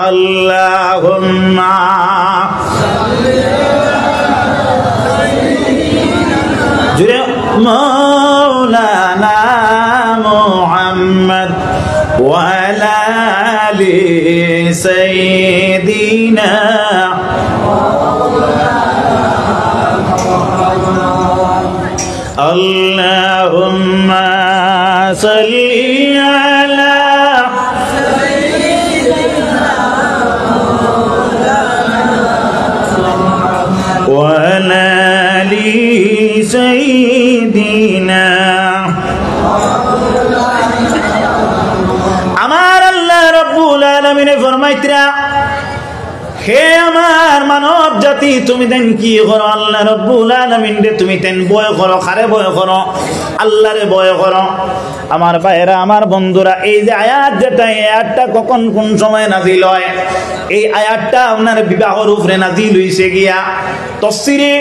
আল্লাহুম্মা জুরে মাওলানা মুহাম্মদ ওয়া আলা আলি সাইয়্যিদিনা আল্লাহুম্মা সাল্লি আলা وعلى آل سيدنا আমার আল্লাহ রাব্বুল আলামিন ফরমাইতরা হে আমার মানব জাতি তুমি দেন কি করো আল্লাহ রাব্বুল আলামিন রে তুমি দেন ভয় করো কারে ভয় করো আল্লাহরে ভয় করো আমার ভাইরা আমার বন্ধুরা এই যে আয়াত যেটা এই আয়াতটা কখন কোন সময় নাযিল হয় এই আয়াতটা আপনার বিবাহের উপরে নাযিল হইছে গিয়া তাফসীরে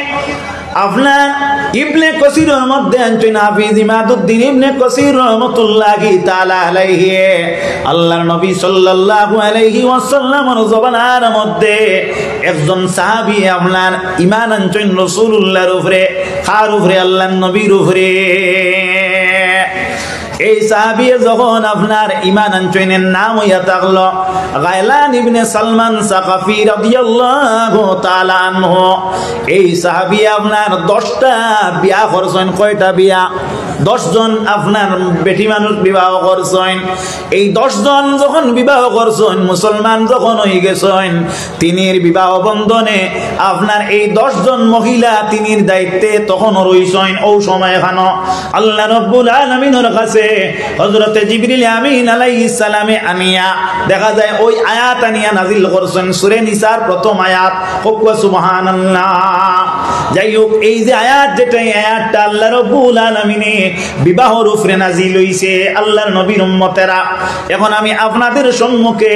আপনার ইবনে কাসিরের মধ্যে আনছেন হাফিজ ইমাদউদ্দিন ইবনে কাসির রাহমাতুল্লাহি তাআলা আলাইহি আল্লাহর নবী সাল্লাল্লাহু আলাইহি ওয়াসাল্লামের জবানের মধ্যে একজন সাহাবী আপনার ঈমান আনছেন রাসূলুল্লাহর উপরে কার উপরে আল্লাহর নবীর উপরে এই সাহাবী যখন আপনার ঈমান আনছেন নাম হইয়া থাকলো গায়লান ইবনে সালমান সাকাফি রাদিয়াল্লাহু তাআলা আনহু এই সাহাবী আপনার 10টা বিয়া করছেন কয়টা বিয়া 10 জন আপনার বেটি মানুষ বিবাহ করছেন এই 10 জন যখন বিবাহ করছেন মুসলমান যখন হয়ে গেছেন তিনির বিবাহ বন্ধনে আপনার এই 10 জন মহিলা তিনির দায়িত্বে তখন রইছেন ও সময় খানো আল্লাহ রাব্বুল আলামিনের কাছে হযরতে জিবরিল আমিন আলাইহিস সালামে আনিয়া দেখা যায় ওই আয়াত আনিয়া নাযিল করছেন সূরা নিসার প্রথম আয়াত হোক সুবহানাল্লাহ যাই হোক এই যে আয়াত যেটা এই আয়াতটা আল্লাহ রাব্বুল আলামিনে বিবাহের উপরে নাযিল হইছে আল্লাহর নবীর উম্মতেরা এখন আমি আপনাদের সম্মুখে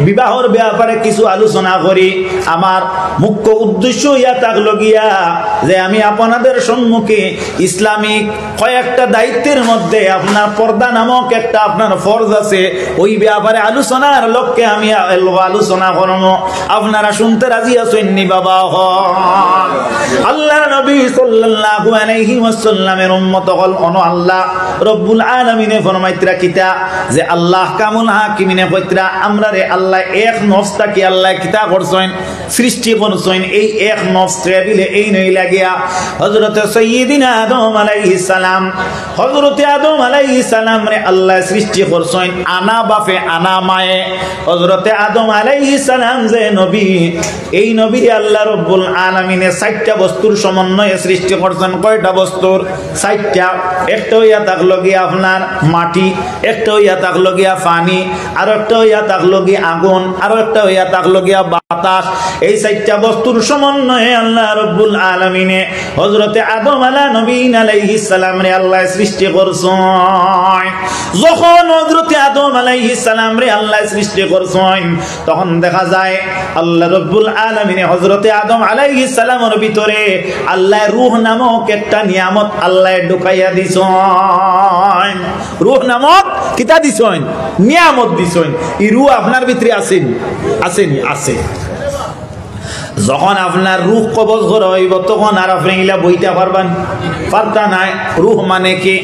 বিবাহের ব্যাপারে কিছু আলোচনা করি আমার মুখ্য উদ্দেশ্য ইয়া থাকলো গিয়া যে আমি আপনাদের সম্মুখে ইসলামিক কয়েকটা দায়িত্বের মধ্যে আপনার পর্দা নামক একটা আপনার ফরজ আছে ওই ব্যাপারে আলোচনার লক্ষ্যে আমি আলোচনা করব আপনারা শুনতে রাজি আছেন নি বাবা আল্লাহর নবী সাল্লাল্লাহু আলাইহি ওয়াসাল্লামের উম্মত হল আল্লাহ রব্বুল আলামিনে ফরমাইতরা কিতা যে আল্লাহ কামুল হাকিমিনে কইতরা আমরা রে আল্লাহ এক নফসটা কি আল্লাহ কিতা করছেন সৃষ্টি করছেন এই এক নফস টেবিলে এই নই লাগিয়া হযরত সাইয়্যিদিনা আদম আলাইহিস সালাম হযরত আদম আলাইহিস সালাম রে আল্লাহ সৃষ্টি করছেন আনা বাপে আনা মায়ে হযরত আদম আলাইহিস সালাম যে নবী এই নবীরে আল্লাহ রব্বুল আলামিনে 4টা বস্তুর সমন্বয়ে সৃষ্টি করছেন কয়টা বস্তুর 4টা একটা হইয়া থাকলো গিয়া আপনার মাটি একটা হইয়া থাকলো গিয়া পানি আর একটা হইয়া থাকলো গিয়া আগুন আর একটা হইয়া থাকলো গিয়া বাতাস এই 4টা বস্তুর সমন্বয়ে আল্লাহ রব্বুল আলামিনে হযরতে আদম আলাইহিস সালাম রে আল্লাহ সৃষ্টি করছেন যখন হযরতে আদম আলাইহিস সালাম রে আল্লাহ সৃষ্টি করছেন তখন দেখা যায় আল্লাহ রব্বুল আলামিনে হযরতে আদম আলাইহিস সালামের ভিতরে আল্লাহ রূহ নামক একটা নিয়ামত আল্লাহ ঢুকাইয়া দিছেন রূহ নামক কিতা দিছেন নিয়ামত দিছেন এই রূহ আপনার ভিতরে আছেন আসেনি আছে যখন আপনার রূহ কবজ করা হইব তখন আর আপনি ইলা বইতে পারবেন পারতা নাই রূহ মানে কি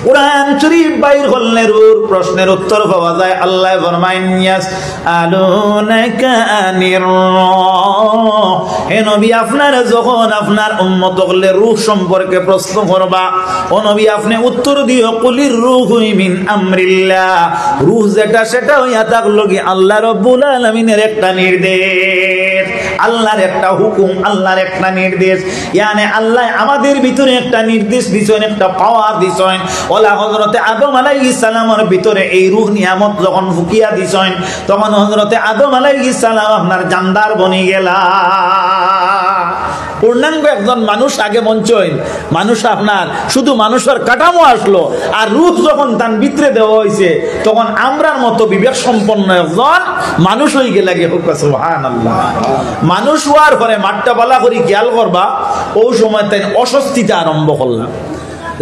কুরআন শরীফ বাইর হলনে রূহ প্রশ্নের উত্তর পাওয়া যায় আল্লাহ ফরমায়েন ইয়াসআলুনাকা আনির রূহ হে নবী আপনারা যখন আপনার উম্মত হলে রূহ সম্পর্কে প্রশ্ন করবা ও নবী আপনি উত্তর দিও কুলির রূহু মিন আমরিল্লাহ রূহ যেটা সেটা হইয়া থাকলো কি আল্লাহ রাব্বুল আলামিনের একটা নির্দেশ আল্লাহর একটা হুকুম আল্লাহর একটা নির্দেশ মানে আল্লাহ আমাদের ভিতরে একটা নির্দেশ দিছেন একটা পাওয়ার দিছেন ওলা হযরতে আদম আলাইহিস সালামের ভিতরে এই রূহ নিয়ামত যখন ফুকিয়া দিছেন তখন হযরতে আদম আলাইহিস সালাম আপনার জানদার বনি গেলা পূর্ণাঙ্গ একজন মানুষ আগে মঞ্চইন মানুষ আপনার শুধু মানুষের কাঠামো আসলো আর রূহ যখন তার ভিতরে দেওয়া হয়েছে তখন আমরার মতো বিবেক সম্পন্ন একজন মানুষ হয়ে গেলে সুবহানাল্লাহ মানুষ হওয়ার পরে মাঠটা বালা করে খেয়াল করবা ও সময় তাই অস্বস্তিটা আরম্ভ করলাম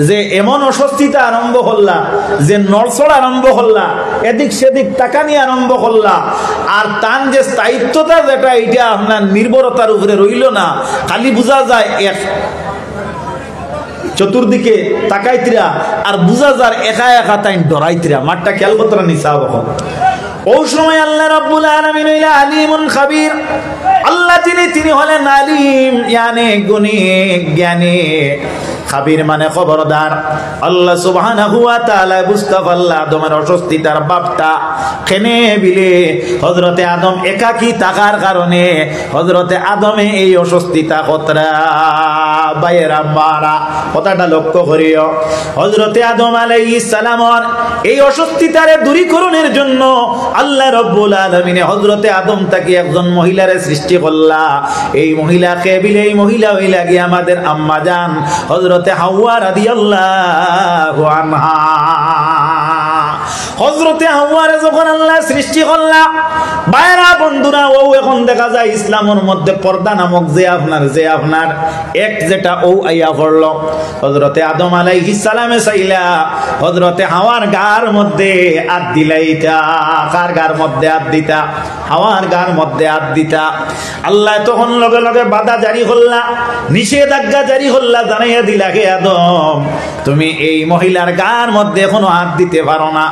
যে এমন অস্বস্তিতা আরম্ভ করলা, যে নড়চড় আরম্ভ করলা, এদিক সেদিক তাকানি আরম্ভ করলা, আর তান যে স্থায়িত্বতা যেটা এটা আপনার নির্ভরতার উপরে রইল না, খালি বোঝা যায় এক চতুর্দিকে তাকাইতিরা আর বুঝা যার একা একা তাই ডরাইতিরা। মাঠটা খেয়াল করতে নিসা বখন ওই সময় আল্লাহ রাব্বুল আলামিন হইলা আলিমুন খাবীর। আল্লাহ তিনি হলেন আলিম, ইয়ানে গুণী জ্ঞানী, খাবির মানে খবরদার। আল্লাহ সুবহানাহু ওয়া তাআলা বুঝতে পারলা আদমের অস্বস্তিতার বাপটা কেনে বিলে হযরতে আদম একাকী থাকার কারণে হযরতে আদমে এই অস্বস্তিতা কতরা বাইরা মারা। কথাটা লক্ষ্য করিও, হযরতে আদম আলাইহিস সালামের এই অস্বস্তিতারে দূরীকরণের জন্য আল্লাহ রাব্বুল আলামিন হযরতে আদম তাকে একজন মহিলারে সৃষ্টি করলা। এই মহিলাকে বিলে এই মহিলা হইলা গিয়ে আমাদের আম্মা জান হযরতে হাওয়া রাদিয়াল্লাহু আনহা। হযরতে হাওয়ারে যখন আল্লাহ সৃষ্টি করলা, বাইরা বন্ধুরা, ও এখন দেখা যায় ইসলামের মধ্যে পর্দা নামক যে আপনার এক যেটা ও আইয়া পড়ল। হযরতে আদম আলাইহিস সালামে চাইলা হযরতে হাওয়ার গার মধ্যে হাত দিলাইতা। কার গার মধ্যে হাত দিতা? হাওয়ার গার মধ্যে হাত দিতা। আল্লাহ তখন লগে লগে বাধা জারি করলা, নিষেধাজ্ঞা জারি করলা, জানাইয়া দিলা হে আদম তুমি এই মহিলার গার মধ্যে এখনো হাত দিতে পারো না।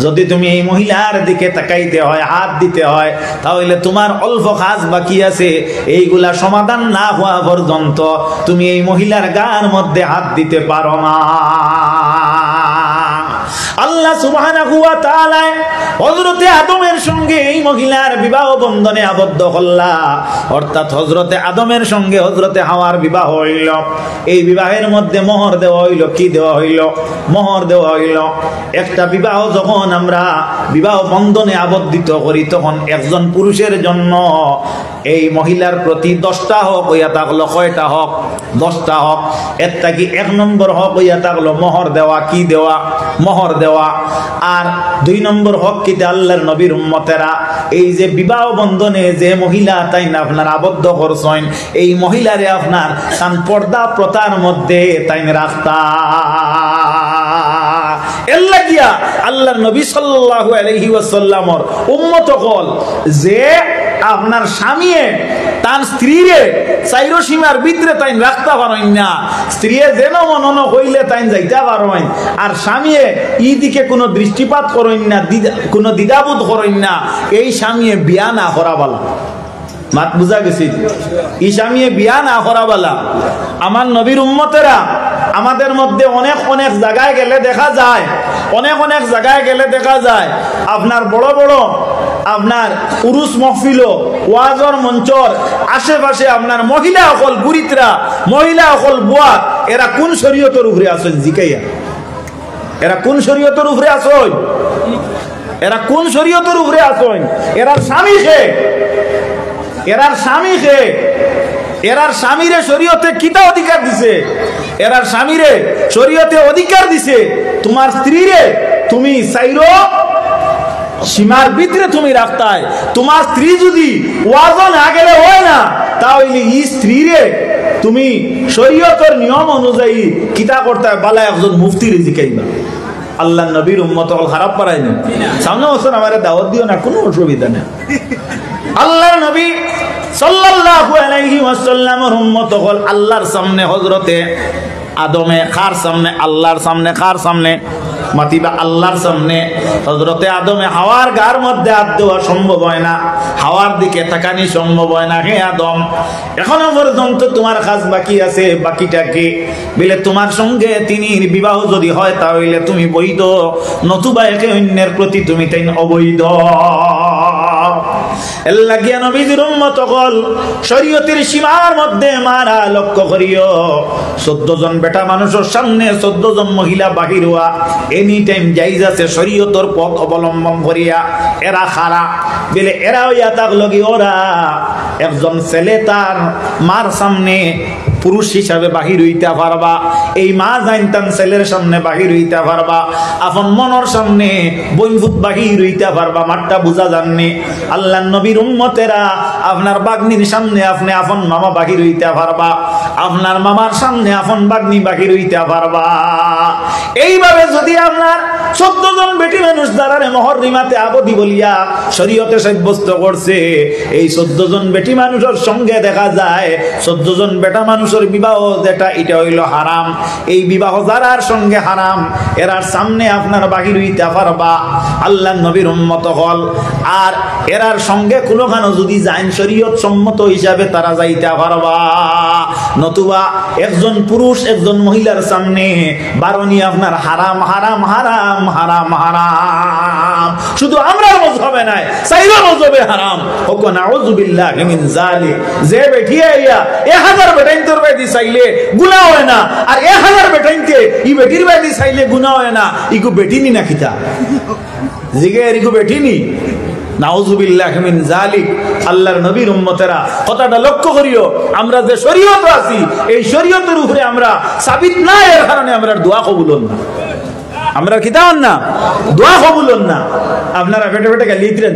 যদি তুমি এই মহিলার দিকে তাকাইতে হয়, হাত দিতে হয়, তাহলে তোমার অল্প কাজ বাকি আছে, এইগুলা সমাধান না হওয়া পর্যন্ত তুমি এই মহিলার গার মধ্যে হাত দিতে পারো না। আল্লাহ সুবহানাহু ওয়া তাআলা হযরতে আদমের সঙ্গে এই মহিলার বিবাহ বন্ধনে আবদ্ধ করলা, অর্থাৎ হযরতে আদমের সঙ্গে হযরতে হাওয়ার বিবাহ হইল। এই বিবাহের মধ্যে মোহর দেওয়া হইল। কি দেওয়া হইল? মোহর দেওয়া হইল। একটা বিবাহ যখন আমরা বিবাহ বন্ধনে আবদ্ধিত করি, তখন একজন পুরুষের জন্য এই মহিলার প্রতি 10টা হক হইয়া থাকলো। কয়টা হক? 10টা হক। এর থাকি 1 নম্বর হক হইয়া থাকলো মোহর দেওয়া। কি দেওয়া? মোহর দেওয়া। আর 2 নম্বর হক কি? আল্লাহর নবীর উম্মতেরা এই যে বিবাহ বন্ধনে যে মহিলা তাই না আপনার আবদ্ধ করছেন, এই মহিলারে আপনার তান পর্দা প্রথার মধ্যে তাই রাখতা। এল্লা গিয়া আল্লাহর নবী সাল্লাল্লাহু আলাইহি ওয়াসাল্লামর উম্মত হল যে আপনার স্বামীয়ে তার স্ত্রীরে চাইরো সীমার ভিতরে তাই রাখতে পারেন না। স্ত্রীয়ে যেন মনন হইলে তাই যাইতে পারেন, আর স্বামীয়ে ই দিকে কোনো দৃষ্টিপাত করেন না, কোনো দ্বিধাবোধ করেন না। এই স্বামীয়ে বিয়া না করাবালা। মাত বুঝা গেছি? এই স্বামীয়ে বিয়া না করাবালা। আমার নবীর উম্মতেরা আমাদের মধ্যে অনেক জায়গায় গেলে দেখা যায়, অনেক জায়গায় গেলে দেখা যায় আপনার বড় বড় আপনার উরুস মহফিল ওয়াজর মঞ্চর আশেপাশে আপনার মহিলা অকল বুড়িতরা, মহিলা অকল বুয়া, এরা কোন শরীয়তের উপরে আসেন? জিকাইয়া এরা কোন শরীয়তের উপরে আসেন? এরা কোন শরীয়তের উপরে আসেন? এরার স্বামী খে, এরার স্বামী খে, এরার স্বামীরে শরীয়তে কিতা অধিকার দিছে? এরার স্বামীরে শরীয়তে অধিকার দিছে তোমার স্ত্রীরে তুমি চাইরো সীমার ভিতরে তুমি রাখতাই। তোমার স্ত্রী যদি ওয়াজন না গেলে হয় না, তাহলে এই স্ত্রীরে তুমি শরীয়তের নিয়ম অনুযায়ী কিতা করতে বালা একজন মুফতির জিকাইবা। আল্লাহ নবীর উম্মত খারাপ পারায়নি। সামনে বছর আমার দাওয়াত দিও না, কোনো অসুবিধা নেই। আল্লাহর নবী সাল্লাল্লাহু আলাইহি ওয়াসাল্লামের উম্মত হল আল্লাহর সামনে হযরতে আদমে কার সামনে? আল্লাহর সামনে। কার সামনে? মাতিবা আল্লাহর সামনে। হযরতে আদমে হাওয়ার গার মধ্যে হাত দেওয়া সম্ভব হয় না, হাওয়ার দিকে তাকানি সম্ভব হয় না। হে আদম, এখনো পর্যন্ত তোমার কাজ বাকি আছে। বাকিটা কি? বলে তোমার সঙ্গে তিনি বিবাহ যদি হয় তাহলে তুমি বৈধ, নতুবা একে অন্যের প্রতি তুমি তাই অবৈধ। এল্লাগিয়া নবীর উম্মত হল শরীয়তের সীমার মধ্যে মারা লক্ষ্য করিও। 14 জন বেটা মানুষের সামনে 14 জন মহিলা বাহির হওয়া এনি টাইম জায়েজ আছে শরীয়তের পথ অবলম্বন করিয়া। এরা খারা বলে এরা হইয়া থাকলো কি ওরা একজন ছেলে তার মার সামনে পুরুষ হিসাবে বাহির হইতে পারবা, এই মা জানতাম ছেলের সামনে বাহির হইতে পারবা, আপন মনের সামনে বইভূত বাহির হইতে পারবা, মাঠটা বুঝা জাননি। আল্লাহ নবীর উম্মতেরা আপনার বাগ্নির সামনে আপনি আপন মামা বাহির হইতে পারবা, আপনার মামার সামনে আপন বাগ্নি বাহির হইতে পারবা। এইভাবে যদি আপনার 14 জন বেটি মানুষ দ্বারারে মহররিমাতে আবদি বলিয়া শরীয়তে সাব্যস্ত করছে, এই 14 জন বেটি মানুষের সঙ্গে দেখা যায় 14 জন বেটা মানুষের বিবাহ যেটা এটা হইল হারাম। এই বিবাহ যারার সঙ্গে হারাম এরার সামনে আপনার বাহির হইতে পারবা আল্লাহ নবীর উম্মত হল। আর এরার সঙ্গে কোনোখানো যদি যাইন শরীয়ত সম্মত হিসাবে তারা যাইতে পারবা, নতুবা একজন পুরুষ একজন মহিলার সামনে বারণী আপনার হারাম হারাম হারাম হারাম হারাম। শুধু আমরা মজহবে নাই, সাইরা মজহবে হারাম। ওকো নাউযু বিল্লাহি মিন যালিক। যে বেঠিয়া ইয়া 1000 বেটাইন তোর বেটি চাইলে গুনাহ হয় না, আর 1000 বেটাইনকে ই বেটির বেটি চাইলে গুনাহ হয় না, ইকু বেটিনি না কিতা জিগে ইকু বেটিনি। নাউযু বিল্লাহি মিন যালিক। আল্লাহর নবীর উম্মতেরা কথাটা লক্ষ্য করিও, আমরা যে শরীয়ত আছি এই শরীয়তের উপরে আমরা সাবিত না, এর কারণে আমরা দোয়া কবুল হন না, আমরা কিতাব না দোয়া কবুল হন না। আপনারা বেটে বেটে গালিয়েছেন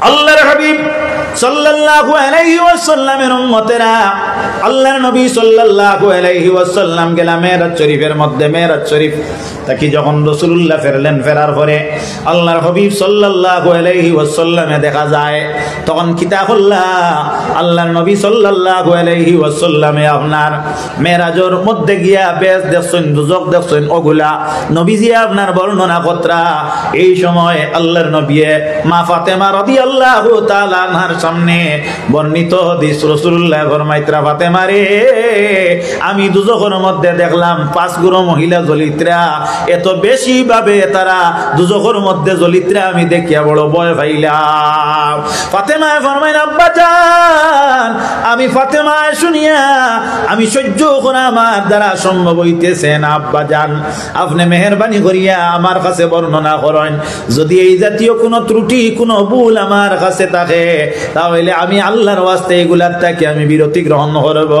আল্লাহর হাবিব সাল্লাল্লাহু আলাইহি ওয়াসাল্লামের উম্মতেরা, আল্লাহর নবী সাল্লাল্লাহু আলাইহি ওয়াসাল্লাম গেলা মেরাজ শরীফের মধ্যে। মেরাজ শরীফ তাকি যখন রাসূলুল্লাহ ফেরলেন, ফেরার পরে আল্লাহর হাবিব সাল্লাল্লাহু আলাইহি ওয়াসাল্লামে দেখা যায় তখন কিতাবুল্লাহ আল্লাহর নবী সাল্লাল্লাহু আলাইহি ওয়াসাল্লামে আপনার মেরাজের মধ্যে গিয়া বেশ দেখছেন, দুজক দেখছেন, ওগুলা নবীজি আপনার বর্ণনা কতরা। এই সময় আল্লাহর নবী মা ফাতেমা রাদিয়াল্লাহু তাআলা আনহার সামনে বর্ণিত হাদিস রাসূলুল্লাহ ফরমাইতরা, ফাতেমা রে আমি দুজকের মধ্যে দেখলাম 5 গুরু মহিলা জ্বলিত্রা, এত বেশি ভাবে তারা দুজকের মধ্যে জ্বলিত্রা আমি দেখিয়া বড় ভয় পাইলাম। ফাতেমা ফরমাইন আব্বা জান, আমি ফাতেমা শুনিয়া আমি সহ্য করা আমার দ্বারা সম্ভব হইতেছে না, আব্বা জান আপনি মেহেরবানি করিয়া আমার কাছে বর্ণনা করেন, যদি এই জাতীয় কোনো ত্রুটি কোনো ভুল আমার কাছে থাকে তাহলে আমি আল্লাহর ওয়াস্তে এগুলার থেকে আমি বিরতি গ্রহণ করব।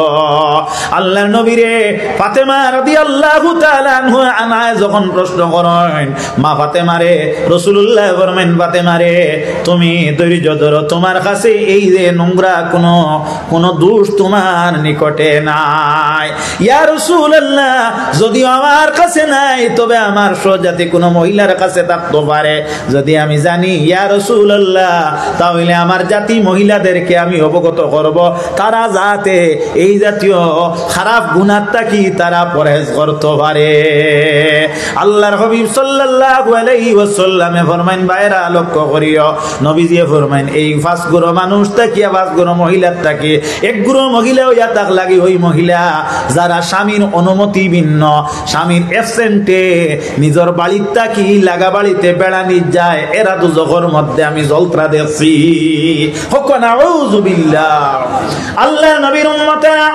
আল্লাহর নবীরে ফাতেমা রাদিয়াল্লাহু তাআলা আনহা যখন প্রশ্ন করেন মা ফাতেমারে, রাসূলুল্লাহ ফরমাইন ফাতেমারে তুমি ধৈর্য ধরো, তোমার কাছে এই যে নোংরা কোনো দোষ তোমার নিকটে নাই। ইয়া রাসূলুল্লাহ যদি আমার কাছে নাই তবে আমার স্বজাতি কোনো মহিলার কাছে থাকতে পারে, যদি আমি জানি ইয়া রাসূলুল্লাহ তাহলে আমার জাতি মহিলাদেরকে আমি অবগত করব, তারা যাতে এই জাতীয় খারাপ গুনাহ থেকে তারা পরহেজ করতে পারে। আল্লাহর হাবিব সাল্লাল্লাহু আলাইহি ওয়াসাল্লামে ফরমাইন বাইরা লক্ষ্য করিও, নবীজি ফরমাইন এই 5 গুরু মানুষ থেকে 5 গুরু মহিলার থেকে 1 গুরু মহিলা হইয়া তাক লাগি ওই মহিলা যারা স্বামীর অনুমতি ভিন্ন, স্বামীর অ্যাবসেন্টে নিজের বাড়ির থাকি লাগা বাড়িতে বেড়ানি যায়, এরা দুজকের মধ্যে আমি জলত্রা দেখছি। হক নাউযু বিল্লাহ। আল্লাহর নবীর উম্মতেরা,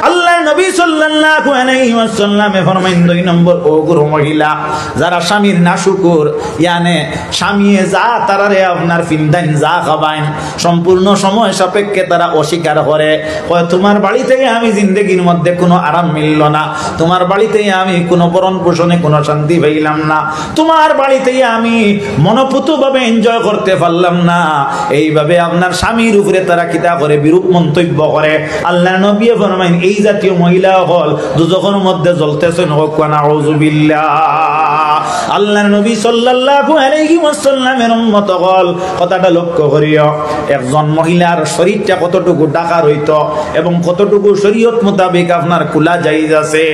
আল্লাহর নবী সাল্লাল্লাহু আলাইহি ওয়াসাল্লামে ফরমাইন 2 নম্বর ও গুরু মহিলা যারা স্বামীর নাশুকুর, ইয়ানে স্বামীয়ে যা তারারে আপনার ফিন্দান যা খাবাইন সম্পূর্ণ সময় সাপেক্ষে তারা অস্বীকার করে, কয় তোমার বাড়ি থেকে আমি জিন্দেগির মধ্যে কোনো আরাম মিলল না, তোমার বাড়ি থেকে আমি কোনো ভরণ পোষণে কোনো শান্তি পাইলাম না, তোমার বাড়ি থেকে আমি মনোপুতভাবে এনজয় করতে পারলাম না, এইভাবে আপনার স্বামীর উপরে তারা কিতা করে বিরূপ মন্তব্য করে। আল্লাহর নবী ফরমাইন এই জাতীয় মহিলা হল দুজকের মধ্যে জ্বলতেছেন। হক নাউযু বিল্লাহ। আল্লাহর নবী সাল্লাল্লাহু আলাইহি ওয়াসাল্লামের উম্মত হল কথাটা লক্ষ্য করিও, একজন মহিলার শরীরটা কতটুকু ঢাকা রইতো এবং কতটুকু শরীয়ত মোতাবেক আপনার খোলা জায়েজ আছে।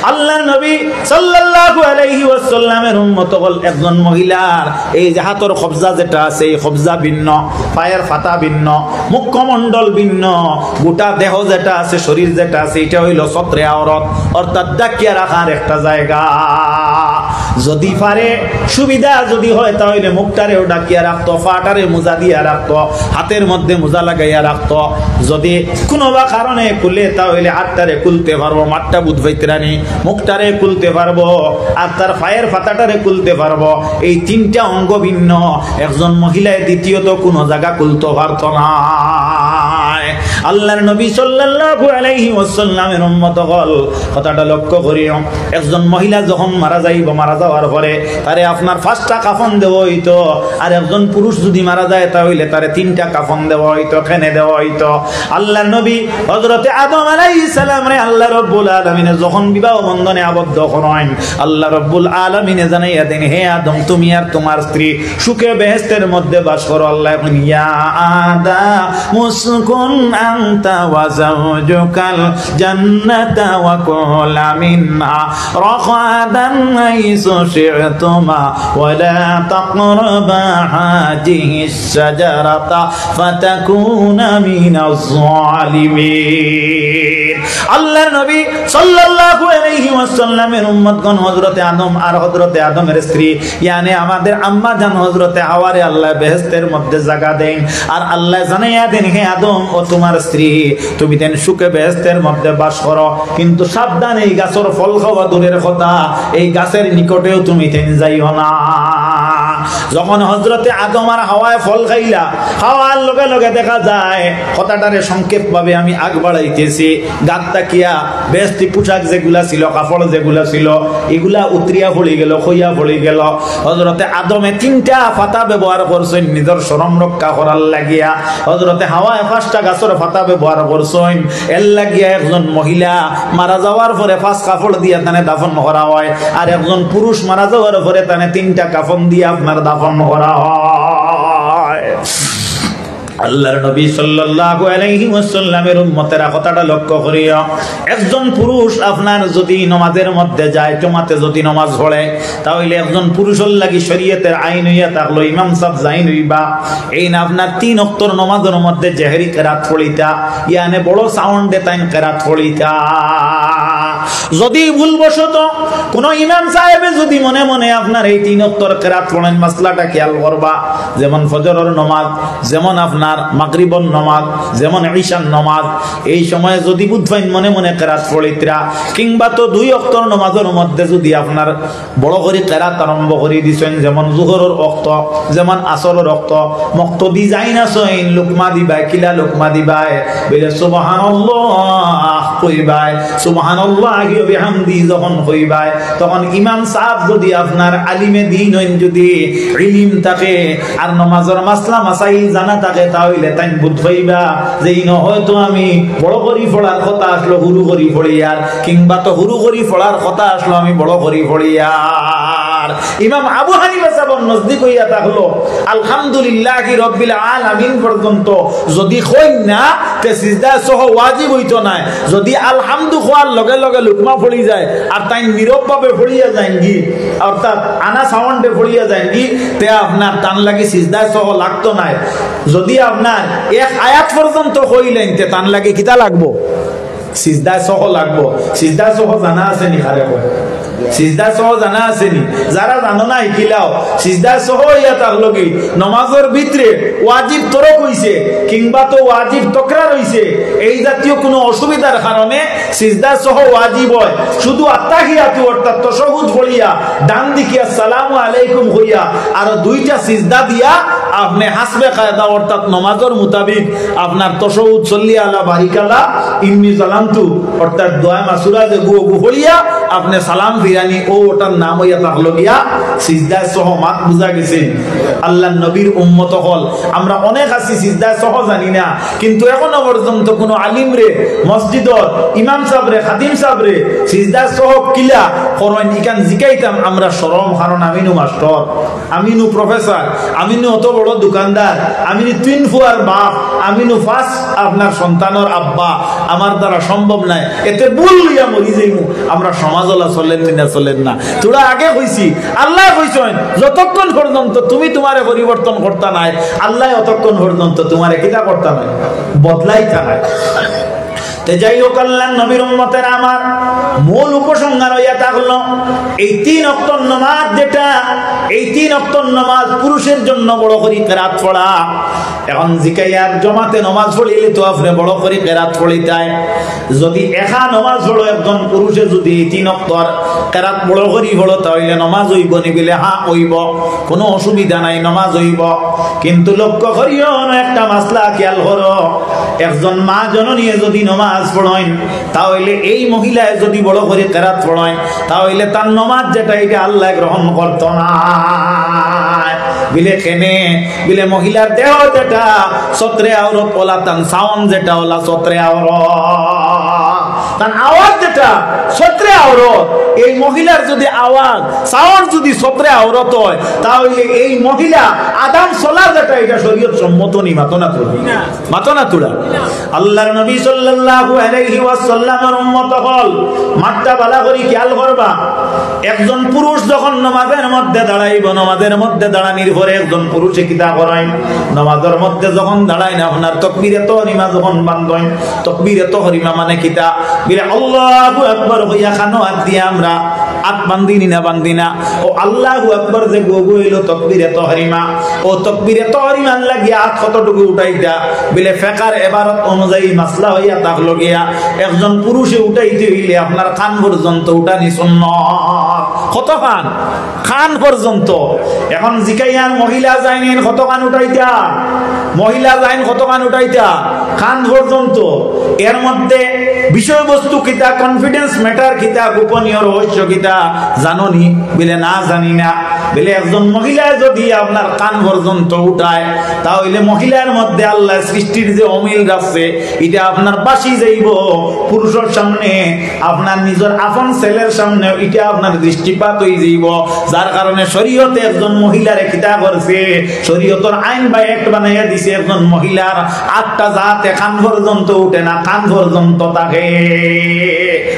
আল্লাহর নবী সাল্লাল্লাহু আলাইহি ওয়াসাল্লামের উম্মত হল একজন মহিলার এই যে হাতের কবজা যেটা আছে এই কবজা ভিন্ন, পায়ের ফাতা ভিন্ন, মুখমণ্ডল ভিন্ন, গোটা দেহ যেটা আছে শরীর যেটা আছে এটা হইল সত্রে আওরাত, অর্থাৎ ডাকিয়া রাখার একটা জায়গা। যদি পারে সুবিধা যদি হয় তাহলে মুখটারেও ডাকিয়া রাখতো, ফাটারে মোজা দিয়া রাখতো, হাতের মধ্যে মোজা লাগাইয়া রাখতো। যদি কোনো বা কারণে খুলে তাহলে হাতটারে খুলতে পারবো, মাঠটা বুঝবাইতেরানি, মুখটারে খুলতে পারবো, আর তার পায়ের পাতাটারে খুলতে পারবো। এই তিনটা অঙ্গ ভিন্ন, একজন মহিলায় দ্বিতীয়ত কোনো জায়গা খুলতে পারতো না। আল্লাহর নবী সাল্লাল্লাহু আলাইহি ওয়াসাল্লামের উম্মতগণ কথাটা লক্ষ্য করিও, একজন মহিলা যখন মারা যাইব, মারা যাওয়ার পরে তারে আপনার 5টা কাফন দেওয়া হইতো, আর একজন পুরুষ যদি মারা যায় তাহলে তারে 3টা কাফন দেওয়া হইতো, খেনে দেওয়া হইতো। আল্লাহর নবী হযরতে আদম আলাইহিস সালাম রে আল্লাহ রাব্বুল আলামিনে যখন বিবাহ বন্ধনে আবদ্ধ করেন, আল্লাহ রাব্বুল আলামিনে জানাইয়া দেন, হে আদম তুমি আর তোমার স্ত্রী সুখে বেহেশতের মধ্যে বাস করো। আল্লাহ বলেন, ইয়া আদম মুসকুন আনতা ওয়া যাওজুকাল জান্নাতা ওয়া কুলা মিনহা রাগাদান হাইসু শি'তুমা ওয়া লা তাকরাবা হাযিহিশ শাজারাতা ফাতাকুনা মিনাজ জালিমিন। আল্লাহর নবী সাল্লাল্লাহু আলাইহি ওয়াসাল্লামের উম্মতগণ হযরতে আদম আর হযরতে আদমের স্ত্রী ইয়ানি আমাদের আম্মা জান হযরতে হাওয়ারে আল্লাহ বেহেশতের মধ্যে জায়গা দেন, আর আল্লাহ জানাইয়া দেন, হে আদম ও তোমার স্ত্রী তুমি দেন সুখে বেহেশতের মধ্যে বাস করো, কিন্তু সাবধান এই গাছের ফল খাওয়া দূরের কথা, এই গাছের নিকটেও তুমি তেন যাইও না। যখন হযরতে আদম আর হাওয়ায় ফল খাইলা, খাওয়ার লগে লগে দেখা যায়, কথাটারে সংক্ষেপ ভাবে আমি আগ বাড়াইতেছি, গাত তাকিয়া বেহেশতি পোশাক যেগুলা ছিল, কাপড় যেগুলা ছিল, এগুলা উতরিয়া পড়ে গেল, খইয়া পড়ে গেল। হযরতে আদমে 3টা পাতা ব্যবহার করছেন নিজের শরম রক্ষা করার লাগিয়া, হযরতে হাওয়ায় 5টা গাছের পাতা ব্যবহার করছেন এর লাগিয়া। একজন মহিলা মারা যাওয়ার পরে 5 কাপড় দিয়া তানে দাফন করা হয়, আর একজন পুরুষ মারা যাওয়ার পরে তানে 3টা কাফন দিয়া আপনার দাফন করা হয়। আল্লাহর নবী সাল্লাল্লাহু আলাইহি ওয়াসাল্লামের উম্মতেরা কথাটা লক্ষ্য করিও, একজন পুরুষ আপনার যদি নামাজের মধ্যে যায়, জমাতে যদি নামাজ পড়ে, তাহলে একজন পুরুষের লাগি শরীয়তের আইন হইয়া থাকলো, ইমাম সাহেব জাইন হইবা এই না আপনার 3 ওয়াক্তের নামাজের মধ্যে জেহরি কিরাত পড়িতা, ইয়ানে বড় সাউন্ডে তাইন কিরাত পড়িতা। যদি ভুলবশত কোন ইমাম সাহেবে যদি মনে মনে আপনার এই 3 ওয়াক্তের কিরাত পড়েন, মাসলাটা খেয়াল করবা, যেমন ফজরের নামাজ, যেমন আপনার মাগরিবের নামাজ, যেমন ঈশার নামাজ, এই সময়ে যদি বুঝবেন মনে মনে কিরাত পড়িতরা, কিংবা তো 2 ওয়াক্তের নামাজের মধ্যে যদি আপনার বড় করে কিরাত আরম্ভ করে দিছেন, যেমন যোহরের ওয়াক্ত, যেমন আসরের ওয়াক্ত, মুক্তদি যাই না সইন লুকমা দিবাই, কিলা লুকমা দিবাই বলে সুবহানাল্লাহ কইবাই, সুবহানাল্লাহি ওয়া বিহামদি যখন কইবাই, তখন ইমাম সাহেব যদি আপনার আলিমে দ্বীন হইন, যদি ইলম থাকে আর নামাজের মাসলা মাসাইল জানা থাকে, তাহলে তাই বুঝবাইবা যে ইনো হয়তো আমি বড় করি পড়ার কথা আসলো হুরু করি পড়িয়ার, কিংবা তো হুরু করি পড়ার কথা আসলো আমি বড় করি পড়িয়ার। ইমাম আবু হানিফা সাহেব নজদিক হইয়া থাকলো আলহামদুলিল্লাহি রাব্বিল আলামিন পর্যন্ত যদি কই না তে সিজদা সহ ওয়াজিব হইতো না, যদি আলহামদু খোয়ার লগে লগে লুকমা পড়ি যায় আর তাই নীরব ভাবে পড়িয়া যায় কি, অর্থাৎ আনা সাউন্ডে পড়িয়া যায় কি, তে আপনার টান লাগি সিজদা সহ লাগতো না। যদি আপনার 1 আয়াত পর্যন্ত কইলেন তে টান লাগি কিতা লাগবো, সিজদা সহ লাগবো। সিজদা সহ জানা আছে নি? খারে কয় সিজদা সহ জানা আছে নি? যারা জানো না শিখিলাও, সিজদা সহ ইয়া থাকলো কি নামাজের ভিতরে ওয়াজিব তরক হইছে কিংবা তো ওয়াজিব তকরার হইছে, এই জাতীয় কোনো অসুবিধার কারণে সিজদা সহ ওয়াজিব হয়। শুধু আত্তাহিয়াতু অর্থাৎ তাশাহুদ পড়িয়া ডান দিকে আসসালামু আলাইকুম হইয়া আর 2টা সিজদা দিয়া আপনি হাসবে কায়দা অর্থাৎ নামাজের মোতাবেক আপনার তাশাহুদ সাল্লি আলা বারিকাল্লাহ ইন্নী সালামতু অর্থাৎ দোয়া মাসুরা যে গু পড়িয়া আপনি সালাম ফিরানি, ও ওটার নাম হইয়া থাকলো গিয়া সিজদা সহ। মাত বুঝা গেছে? আল্লাহর নবীর উম্মত হল আমরা অনেক আছি সিজদা সহ জানি না, কিন্তু এখনো পর্যন্ত কোনো আলিম রে, মসজিদর ইমাম সাহেব রে, খাদিম সাহেব রে সিজদা সহ কিলা করেন ইকান জিকাইতাম আমরা শরম, কারণ আমিনু মাস্টার, আমিনু প্রফেসর, আমিনু অত বড় দোকানদার, আমিনু 3 ফুয়ার বাপ, আমিনু 5 আপনার সন্তানের আব্বা, আমার দ্বারা সম্ভব নাই, এতে ভুল লইয়া মরি যাইমু। আমরা সমাজলা চলেন না, চলেন না। তোরা আগে কইছি, আল্লাহ কইছেন যতক্ষণ পর্যন্ত তুমি তোমারে পরিবর্তন করতা নাই, আল্লাহ অতক্ষণ পর্যন্ত তোমারে কিটা করতা নাই, বদলাইতা নাই। যাই হোক আল্লাহর নবীর উম্মতের আমার মূল উপসংহার হইয়া থাকলো এই 3 ওয়াক্ত নামাজ যেটা, এই 3 ওয়াক্ত নামাজ পুরুষের জন্য বড় করে কিরাত পড়া। এখন জিকাইয়ার জমাতে নামাজ পড়িলে তো আপনি বড় করে কিরাত পড়িতায়, যদি একা নামাজ পড়ো একজন পুরুষে যদি 3 ওয়াক্তর কিরাত বড় করে পড়ো তাহলে নামাজ হইব নি বলে হ্যাঁ হইব, কোনো অসুবিধা নাই, নামাজ হইব। কিন্তু লক্ষ্য করিও একটা মাসলা খেয়াল করো, একজন মা জননী যদি নামাজ পড়েন তাহলে এই মহিলায় যদি বড় করে কিরাত পড়েন তাহলে তার নামাজ যেটা এটা আল্লাহ গ্রহণ করত না। বিলে কেনে বিলে মহিলার দেহ যেটা সত্রে আওরত ওলা, তান সাউন্ড যেটা ওলা সত্রে আওরত, তার আওয়াজ যেটা সত্রে আওরত। এই মহিলার যদি আওয়াজ সাউন্ড যদি সত্রে আওরত হয় তাহলে এই মহিলা আদাম সলা যেটা এটা শরীয়ত সম্মত নি, মাতো না তুলা। আল্লাহর নবী সাল্লাল্লাহু আলাইহি ওয়াসাল্লামের উম্মত হল মাঠটা ভালো করে খেয়াল করবা। একজন পুরুষ যখন নামাজের মধ্যে দাঁড়াইব, নামাজের মধ্যে দাঁড়ানির পরে একজন পুরুষে কিতা করেন, নামাজের মধ্যে যখন দাঁড়ায় না আপনার তাকবীরে তাহরিমা যখন বান্ধেন, তাকবীরে তাহরিমা মানে কিতা বিলে আল্লাহু আকবার হইয়া খানো হাত দিয়ে আমরা হাত বান্ধিনি না বান্ধিনা, ও আল্লাহু আকবার যে গোগো হইলো তাকবীরে তাহরিমা, ও তাকবীরে তাহরিমা লাগিয়া হাত কতটুকু উঠাইতা বিলে ফিকর ইবারত অনুযায়ী মাসলা হইয়া থাকলো গিয়া একজন পুরুষে উঠাইতে হইলে আপনার কান পর্যন্ত উঠানি সুন্নাত। কত কান? কান পর্যন্ত। এখন জিকাইয়ার মহিলা যাইনেন কত কান উঠাইতা, মহিলা যাইন কত কান উঠাইতা, কান পর্যন্ত। এর মধ্যে বিষয়বস্তু কিতা, কনফিডেন্স ম্যাটার কিতা, গোপনীয় রহস্য কিতা জানোনি বলে না জানি না বলে একজন মহিলা যদি আপনার কান পর্যন্ত উঠায় তাহলে মহিলার মধ্যে আল্লাহ সৃষ্টির যে অমিল রাখছে এটা আপনার বাসি যাইব পুরুষের সামনে, আপনার নিজের আপন ছেলের সামনে এটা আপনার দৃষ্টিপাত হয়ে যাইব। যার কারণে শরীয়তে একজন মহিলারে কিতা করছে, শরীয়তের আইন বা অ্যাক্ট বানাইয়া দিছে একজন মহিলার আটটা যাতে কান পর্যন্ত উঠে না, কান পর্যন্ত থাকে।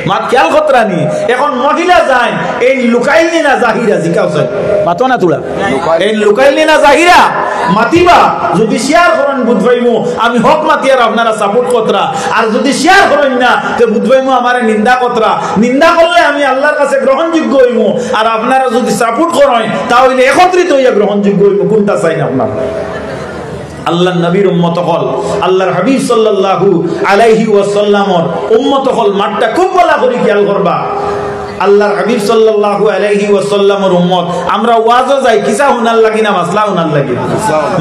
মাত খেয়াল কতরানি এখন মহিলা যায় এই লুকাইলি না জাহিরা জিকাউছে মাতো না তুলা, এই লুকাইলি না জাহিরা মাতিবা। যদি শেয়ার করেন বুঝবাইমু আমি হক মাতিয়ার আপনারা সাপোর্ট কতরা, আর যদি শেয়ার করেন না তো বুঝবাইমু আমার নিন্দা কতরা। নিন্দা করলে আমি আল্লাহর কাছে গ্রহণযোগ্য হইমু, আর আপনারা যদি সাপোর্ট করেন তাহলে একত্রিত হইয়া গ্রহণযোগ্য হইমু। কোনটা চাই না আপনার? আল্লাহর নবীর উম্মত হল, আল্লাহর হাবিব সাল্লাল্লাহু আলাইহি ওয়াসাল্লামর উম্মত হল। মাঠটা খুব ভালো করে খেয়াল করবা। আল্লাহর হাবিব সাল্লাল্লাহু আলাইহি ওয়াসাল্লামের উম্মত আমরা ওয়াজও যাই কিসা হুনার লাগি না মাসলা হুনার লাগি,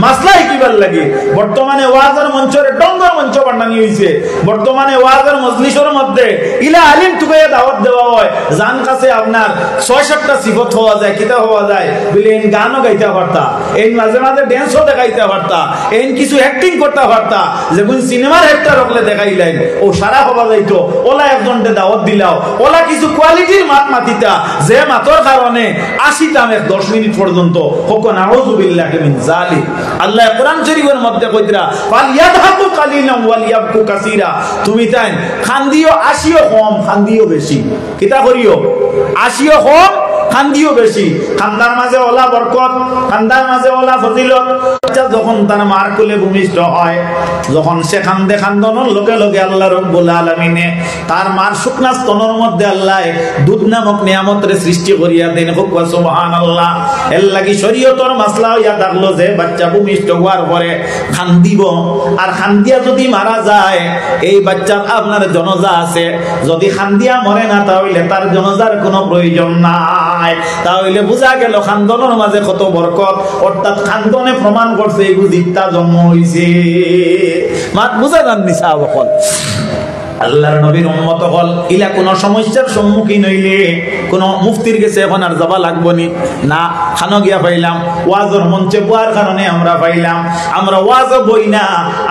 মাসলাই কিবার লাগি। বর্তমানে ওয়াজের মঞ্চের ডঙ্গর মঞ্চ বানানি হইছে। বর্তমানে ওয়াজের মজলিসের মধ্যে ইলা আলিম তুকায়ে দাওয়াত দেওয়া হয়, জান কাছে আপনার 6-7টা সিফত হওয়া যায়, কিতা হওয়া যায় বলে এন গানও গাইতে পারতা, এন মাঝে মাঝে ড্যান্সও দেখাইতে পারতা, এন কিছু অ্যাক্টিং করতে পারতা। যেমন সিনেমার একটা রকলে দেখাইলেন ও সারা হওয়া যাইতো, ওলা একজনকে দাওয়াত দিলাও, ওলা কিছু কোয়ালিটির মাত মাতিতা যে মাতর কারণে 80টা 10 মিনিট পর্যন্ত হোক নাউযুবিল্লাহি মিন যালিক। আল্লাহ কোরআন শরীফের মধ্যে কইতরা ফালিয়াদহাকু কালিলান ওয়ালিয়াবকু কাসীরা, তুমি তাই খান্দিও 80ও কম খান্দিও বেশি, কিতা করিও 80ও কম খান্দিও বেশি। খান্দার মাঝে ওলা বরকত, খান্দার মাঝে ওলা ফজিলত। যখন তার মার কোলে ভূমিষ্ঠ হয়, যখন সে খান্দে খান্দনের লগে লগে আল্লাহ রব্বুল আলামিনে তার মার শুকনা স্তনের মধ্যে আল্লাহ দুধ নামক নিয়ামতের সৃষ্টি করিয়া দেন। হোক সুবহানাল্লাহ। এর লাগি শরীয়তের মাসলা হইয়া থাকলো যে বাচ্চা ভূমিষ্ঠ হওয়ার পরে খান্দিব, আর খান্দিয়া যদি মারা যায় এই বাচ্চার আপনার জনাজা আছে, যদি খান্দিয়া মরে না তাহলে তার জনাজার কোনো প্রয়োজন নাই। তাহলে বোঝা গেল খান্দনের মাঝে কত বরকত, অর্থাৎ খান্দনে প্রমাণ করছে এই বুঝিতা জন্ম হইছে। মাত বুঝা যাননি সাহাবা বল আল্লাহর নবীর উম্মত হল। ইলা কোন সমস্যার সম্মুখীন হইলে কোন মুফতির কাছে এখন আর যাবা লাগবো নি না, খানো গিয়া পাইলাম ওয়াজের মঞ্চে বয়ার কারণে আমরা পাইলাম, আমরা ওয়াজও বই না,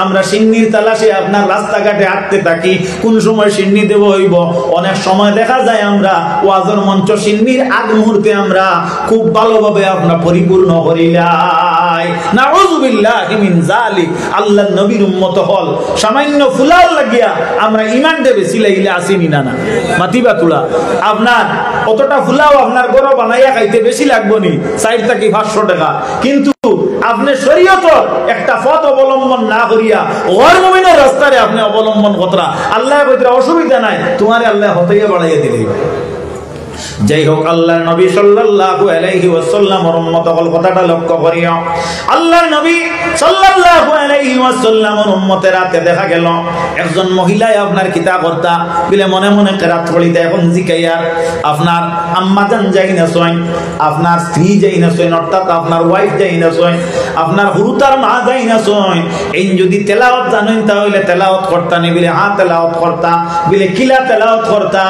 আমরা সিন্নির তালাশে আপনার রাস্তাঘাটে হাঁটতে থাকি কোন সময় সিন্নি দেব হইব। অনেক সময় দেখা যায় আমরা ওয়াজের মঞ্চ সিন্নির আগ মুহূর্তে আমরা খুব ভালোভাবে আমরা পরিপূর্ণ করিলাই। নাউযুবিল্লাহি মিন যালিক। আল্লাহর নবীর উম্মত হল সামান্য ফুলার লাগিয়া আমরা ইমান দেবে সিলাইলে আসেনি না না মাতিবা তুলা আপনার অতটা ফুলাও আপনার গরো বানাইয়া খাইতে বেশি লাগবো নি 4 থেকে 500 টাকা, কিন্তু আপনি শরীয়তর একটা পথ অবলম্বন না করিয়া ওর মুমিনের রাস্তায় আপনি অবলম্বন কতরা আল্লাহ কইরা অসুবিধা নাই তোমারে আল্লাহ হতাইয়া বাড়াইয়া দিলেই। যাই হোক আল্লাহর নবী সাল্লাল্লাহু আলাইহি ওয়াসাল্লামের উম্মত হল কথাটা লক্ষ্য করিও। আল্লাহর নবী সাল্লাল্লাহু আলাইহি ওয়াসাল্লামের উম্মতের রাতে দেখা গেল একজন মহিলায় আপনার কিতা করতা বলে মনে মনে কেরাত পড়িতে এখন জিকাইয়া আপনার আম্মা জান যাই না সয়, আপনার স্ত্রী যাই না সয়, অর্থাৎ আপনার ওয়াইফ যাই না সয়, আপনার হুরুতার মা যাই না সয়। এই যদি তেলাওয়াত জানেন তাহলে তেলাওয়াত করতা নি বলে হ্যাঁ তেলাওয়াত করতা বলে কিলা তেলাওয়াত করতা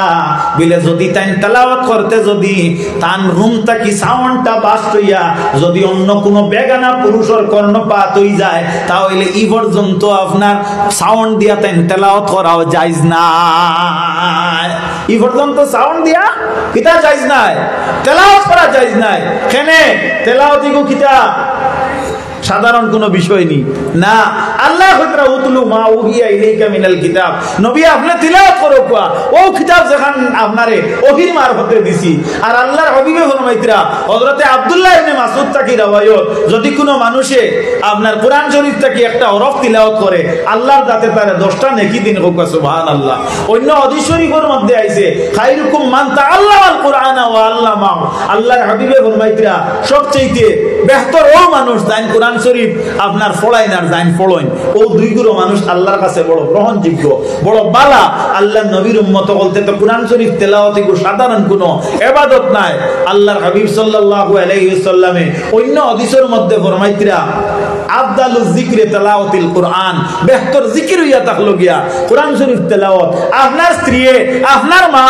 বলে যদি তাই তেলাওয়াত করতে যদি তান রুম থাকি সাউন্ডটা বাস হইয়া যদি অন্য কোনো বেগানা পুরুষের কর্ণপাত হই যায় তাহলে ই পর্যন্ত আপনার সাউন্ড দিয়া তাই তেলাওয়াত করাও জায়েজ না। ই পর্যন্ত সাউন্ড দিয়া কিতা জায়েজ নাই, তেলাওয়াত করা জায়েজ নাই। কেনে তেলাওয়াত ইগো কিতা সাধারণ কোনো বিষয় নেই না। আল্লাহ কইরা উতলু মা উহিয়া ইলাইকা মিনাল কিতাব, নবী আপনি তিলাওয়াত করো কোয়া ও কিতাব যেখান আপনারে ওহির মারফতে দিছি। আর আল্লাহর হাবিবে ফরমাইতরা হযরতে আব্দুল্লাহ ইবনে মাসউদ তাকি রওয়ায়াত যদি কোনো মানুষে আপনার কোরআন শরীফ থেকে একটা হরফ তিলাওয়াত করে আল্লাহর দাতে তারে 10টা নেকি দিন হোক সুবহানাল্লাহ। অন্য হাদিস শরীফের মধ্যে আইছে খায়রুকুম মান তাআল্লামাল কুরআনা ওয়া আল্লামাহু, আল্লাহর হাবিবে ফরমাইতরা সবচেয়ে বেহতর ও মানুষ যান কোরআন শরীফ আপনার ফলাইন আর যাইন ফলইন, ও দুই গুলো মানুষ আল্লাহর কাছে বড় গ্রহণযোগ্য বড় বালা। আল্লাহর নবীর উম্মত বলতে তো কোরআন শরীফ তেলাওয়াত ইগো সাধারণ কোনো ইবাদত নাই। আল্লাহর হাবিব সাল্লাল্লাহু আলাইহি ওয়াসাল্লামে অন্য হাদিসের মধ্যে ফরমাইতরা আফদালুজ যিকরি তেলাওয়াতিল কুরআন, বেহতর জিকির হইয়া থাকলো গিয়া কোরআন শরীফ তেলাওয়াত। আপনার স্ত্রী আপনার মা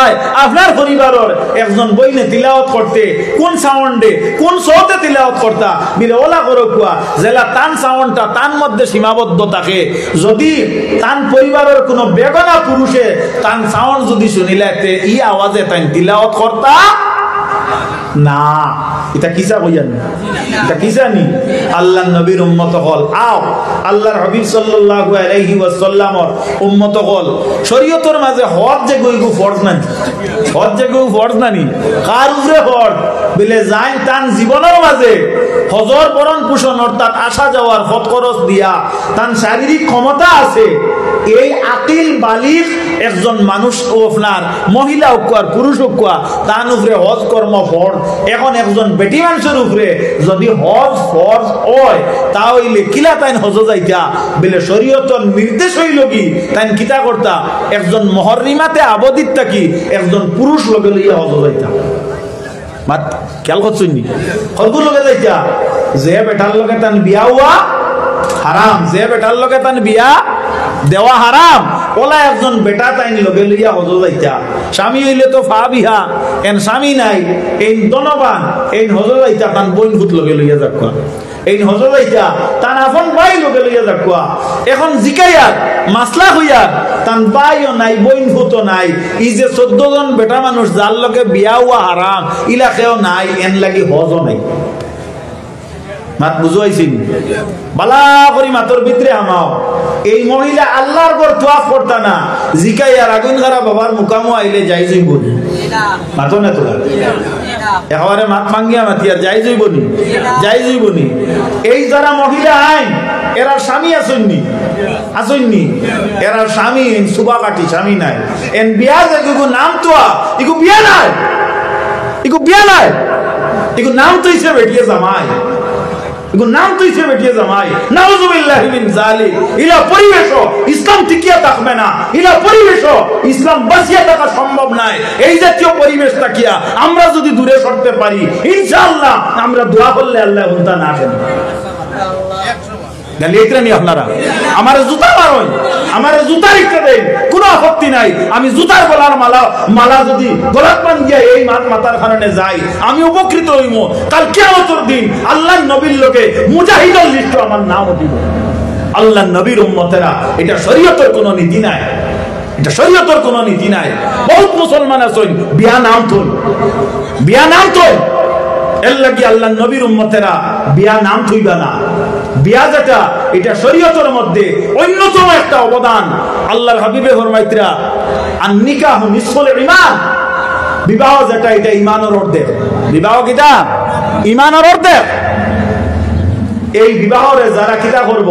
আপনার পরিবারের একজন বইনে তিলাওয়াত করতে কোন সাউন্ডে কোন সওতে তিলাওয়াত করতা বিলে ওলা করো কুয়া জেলা তান সাউন্ডটা তান মধ্যে সীমাবদ্ধ থাকে। যদি তান পরিবারের কোনো বেগনা পুরুষে তান সাউন্ড যদি শুনিলাতে ই আওয়াজে তাই তিলাওয়াত করতা না। এটা কিসা কইয়ান, এটা কিসা নি আল্লাহর নবীর উম্মত হল আও আল্লাহর হাবিব সাল্লাল্লাহু আলাইহি ওয়াসাল্লামর উম্মত হল শরীয়তের মাঝে হজ যে গইগু ফরজ না, হজ যে গইগু ফরজ না নি কার উপরে ফরজ বলে যাই তান জীবনের মাঝে হজর বরণ পোষণ অর্থাৎ আসা যাওয়ার পথ খরচ দিয়া তান শারীরিক ক্ষমতা আছে এই আকিল বালিগ একজন মানুষ ও আপনার মহিলা হোক আর পুরুষ হোক তার উপরে হজ কর্ম ফরজ। এখন একজন বেটি মানুষের উপরে যদি হজ ফরজ হয় তাহলে কিলা তাইন হজ যাইতা বলে শরীয়তের নির্দেশ হইল কি তাইন কিতা করতা একজন মুহররিমাতে আবদিত থাকি একজন পুরুষ লগে লইয়া হজ যাইতা। মাত খেয়াল করছেন নি হজগুর লগে যাইতা যে বেটার লগে তান বিয়া হওয়া হারাম, যে বেটার লগে তান বিয়া দেওয়া হারাম ওলা একজন বেটা তাইন লগে লইয়া হজ যাইতা। স্বামী হইলে তো ফা বিহা এন স্বামী নাই এই দনবান এই হজ যাইতা তান বইন ভূত লগে লইয়া যাক এই হজ যাইতা তান আপন ভাই লগে লইয়া যাক। এখন জিকাইয়ার মাসলা হইয়ার তান ভাইও নাই বইন ভূতও নাই, এই যে 14 জন বেটা মানুষ যার লগে বিয়া হওয়া হারাম ইলাকেও নাই এন লাগি হজও নাই। মাত বুঝাইছিন বালা করি মাতর ভিতরে আমাও এই মহিলা আল্লাহর ঘর তোয়াফ করতা না জিকাই আর আগুন খারা বাবার মুকামো আইলে যাই যাইব মাতো না তোরা একেবারে মাত মাঙ্গিয়া মাতি আর যাই যাইব নি যাই যাইব নি। এই যারা মহিলা আইন এরা স্বামী আসেননি আসেননি এরা স্বামী সুবা কাটি স্বামী নাই এন বিয়া যেগু নাম তোয়া ইগু বিয়া নাই ইগু বিয়া নাই ইগু নাম তো হিসেবে বেটিয়ে জামাই ইগু নাম তো হিসেবে বেটিয়ে জামাই নাউযুবিল্লাহি মিন যালিক। ইলা পরিবেশ ইসলাম টিকিয়া থাকবে না, ইলা পরিবেশ ইসলাম বাঁচিয়ে থাকা সম্ভব নাই। এই জাতীয় পরিবেশ তাকিয়া আমরা যদি দূরে সরতে পারি ইনশাআল্লাহ আমরা দোয়া করলে আল্লাহ হুদা না দেন। আপনারা আমার জুতা মারুন আমার জুতা রেখে দেন কোনো আপত্তি নাই। আমি জুতার গলার মালা যদি গলাত বান্ধিয়া এই মাথার কারণে যাই আমি উপকৃত হইব। কাল কিয়ামতের দিন আল্লাহর নবীর লোকে মুজাহিদুল লিস্ট আমার নাম দিব। আল্লাহর নবীর উম্মতেরা এটা শরীয়তের কোনো নীতি নাই, এটা শরীয়তের কোনো নীতি নাই। বহুত মুসলমান আছেন বিয়া নাম থই বিয়া নাম থই এর লাগি আল্লাহর নবীর উম্মতেরা বিয়া নাম থইবা না। বিয়া যেটা এটা শরীয়তের মধ্যে অন্যতম একটা অবদান। আল্লাহর হাবিবে ফরমাইতরা আন নিকাহু নিসফুল ঈমান, বিবাহ যেটা এটা ঈমানের অর্ধেক। বিবাহ কিটা ঈমানের অর্ধেক। এই বিবাহরে যারা কিতা করব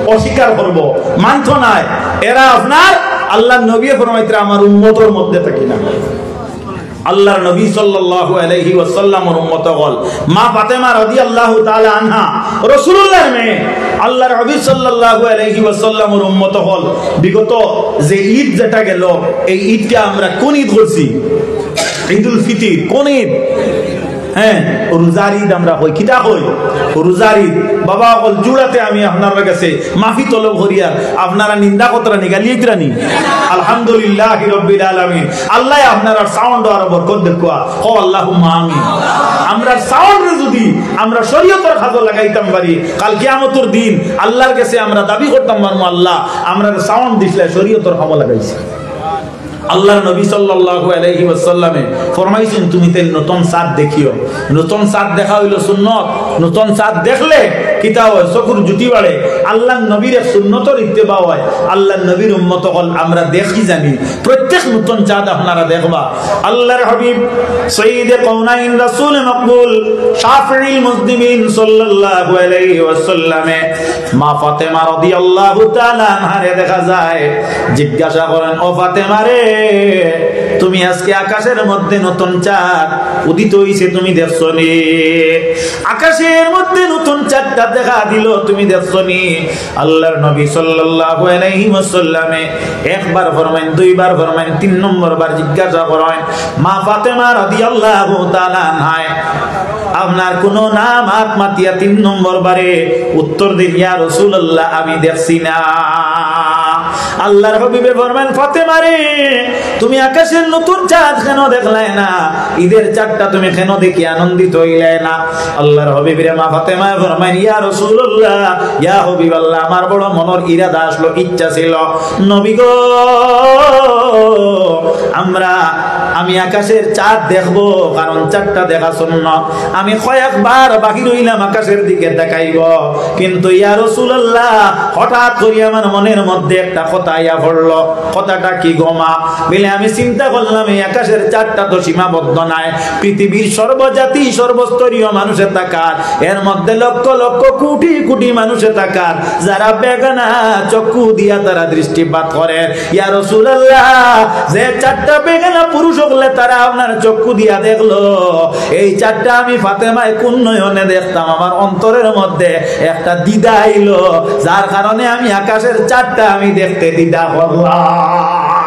অস্বীকার করব মানত নাই এরা আপনার আল্লাহর নবী ফরমাইতে আমার উম্মতের মধ্যে থাকি না আল্লাহর নবী সাল্লাল্লাহু আলাইহি ওয়াসাল্লামের উম্মত হল মা ফাতেমা রাদিয়াল্লাহু তাআলা আনহা রাসূলুল্লাহর মেয়ে আল্লাহর নবী সাল্লাল্লাহু আলাইহি ওয়াসাল্লামের উম্মত হল বিগত যে ঈদ যেটা গেল এই ঈদকে আমরা কোন ঈদ করছি ঈদুল ফিতর কোন ঈদ হ্যাঁ রোজার ঈদ আমরা কই কিটা কই রোজার ঈদ বাবা বল জুড়াতে আমি আপনার কাছে মাফি তলব করিয়া আপনারা নিন্দা কতরা নিগালিয়ে দিরানি আলহামদুলিল্লাহি রাব্বিল আলামিন আল্লাহ আপনারা সাউন্ড আর বরকত দেখুয়া ও আল্লাহুম্মা আমিন আমরা সাউন্ড যদি আমরা শরীয়তের খাজো লাগাইতাম পারি কাল কিয়ামতের দিন আল্লাহর কাছে আমরা দাবি করতাম পারমু আল্লাহ আমরা সাউন্ড দিছলে শরীয়তের খাজো লাগাইছি আল্লাহর নবী সাল্লাল্লাহু আলাইহি ওয়াসাল্লামে ফরমাইছেন তুমি তেল নতুন চাঁদ দেখিও নতুন চাঁদ দেখা হইল সুন্নত নতুন চাঁদ দেখলে কিতা হয় চকুর জুতি বাড়ে আল্লাহর নবীর সুন্নতের ইত্তেবা হয় আল্লাহর নবীর উম্মত হল আমরা দেখি জানি প্রত্যেক নতুন চাঁদ আপনারা দেখবা আল্লাহর হাবিব সাইয়্যিদে কাউনাইন রাসূল মাকবুল শাফিউল মুসলিমিন সাল্লাল্লাহু আলাইহি ওয়াসাল্লামে মা ফাতেমা রাদিয়াল্লাহু তাআলা আনহারে দেখা যায় জিজ্ঞাসা করেন ও ফাতেমা রে তুমি আজকে আকাশের মধ্যে নতুন চাঁদ উদিত হইছে তুমি দেখছনি আকাশের মধ্যে নতুন চাঁদটা দেখা দিল তুমি দেখছনি আল্লাহর নবী সাল্লাল্লাহু আলাইহি ওয়াসাল্লামে একবার ফরমাইন দুইবার ফরমাইন তিন নম্বর বার জিজ্ঞাসা করেন মা ফাতেমা রাদিয়াল্লাহু তাআলা আনহা আপনার কোন নাম হাত মাতিয়া তিন নম্বর বারে উত্তর দিন ইয়া রাসূলুল্লাহ আমি দেখছি না আল্লাহর হাবিবে ফরমান ফাতেমা রে তুমি আকাশের নতুন চাঁদ কেন দেখলে না ঈদের চাঁদটা তুমি কেন দেখি আনন্দিত হইলে না আল্লাহর হাবিবে মা ফাতেমা ফরমান ইয়া রাসূলুল্লাহ ইয়া হাবিবাল্লাহ আমার বড় মনের ইরাদা আসলো ইচ্ছা ছিল নবী গো আমি আকাশের চাঁদ দেখবো কারণ চাঁদটা দেখা সুন্নাত আমি কয়েকবার বাহির হইলাম আকাশের দিকে দেখাইব কিন্তু ইয়া রাসূলুল্লাহ হঠাৎ করে আমার মনের মধ্যে একটা কথা আইয়া পড়লো কথাটা কি গোমা বলে আমি চিন্তা করলাম এই আকাশের চাঁদটা তো সীমাবদ্ধ নাই পৃথিবীর সর্বজাতি সর্বস্তরীয় মানুষে থাকার এর মধ্যে লক্ষ লক্ষ কোটি কোটি মানুষে থাকার যারা বেগানা চক্ষু দিয়া তারা দৃষ্টিপাত করে ইয়া রাসূলুল্লাহ যে চারটা বেগানা পুরুষ হলে তারা আপনার চক্ষু দিয়া দেখলো এই চারটা আমি ফাতেমায় কোন নয়নে দেখতাম আমার অন্তরের মধ্যে একটা দ্বিধা আইলো যার কারণে আমি আকাশের চারটা আমি দেখতে দ্বিধা করলাম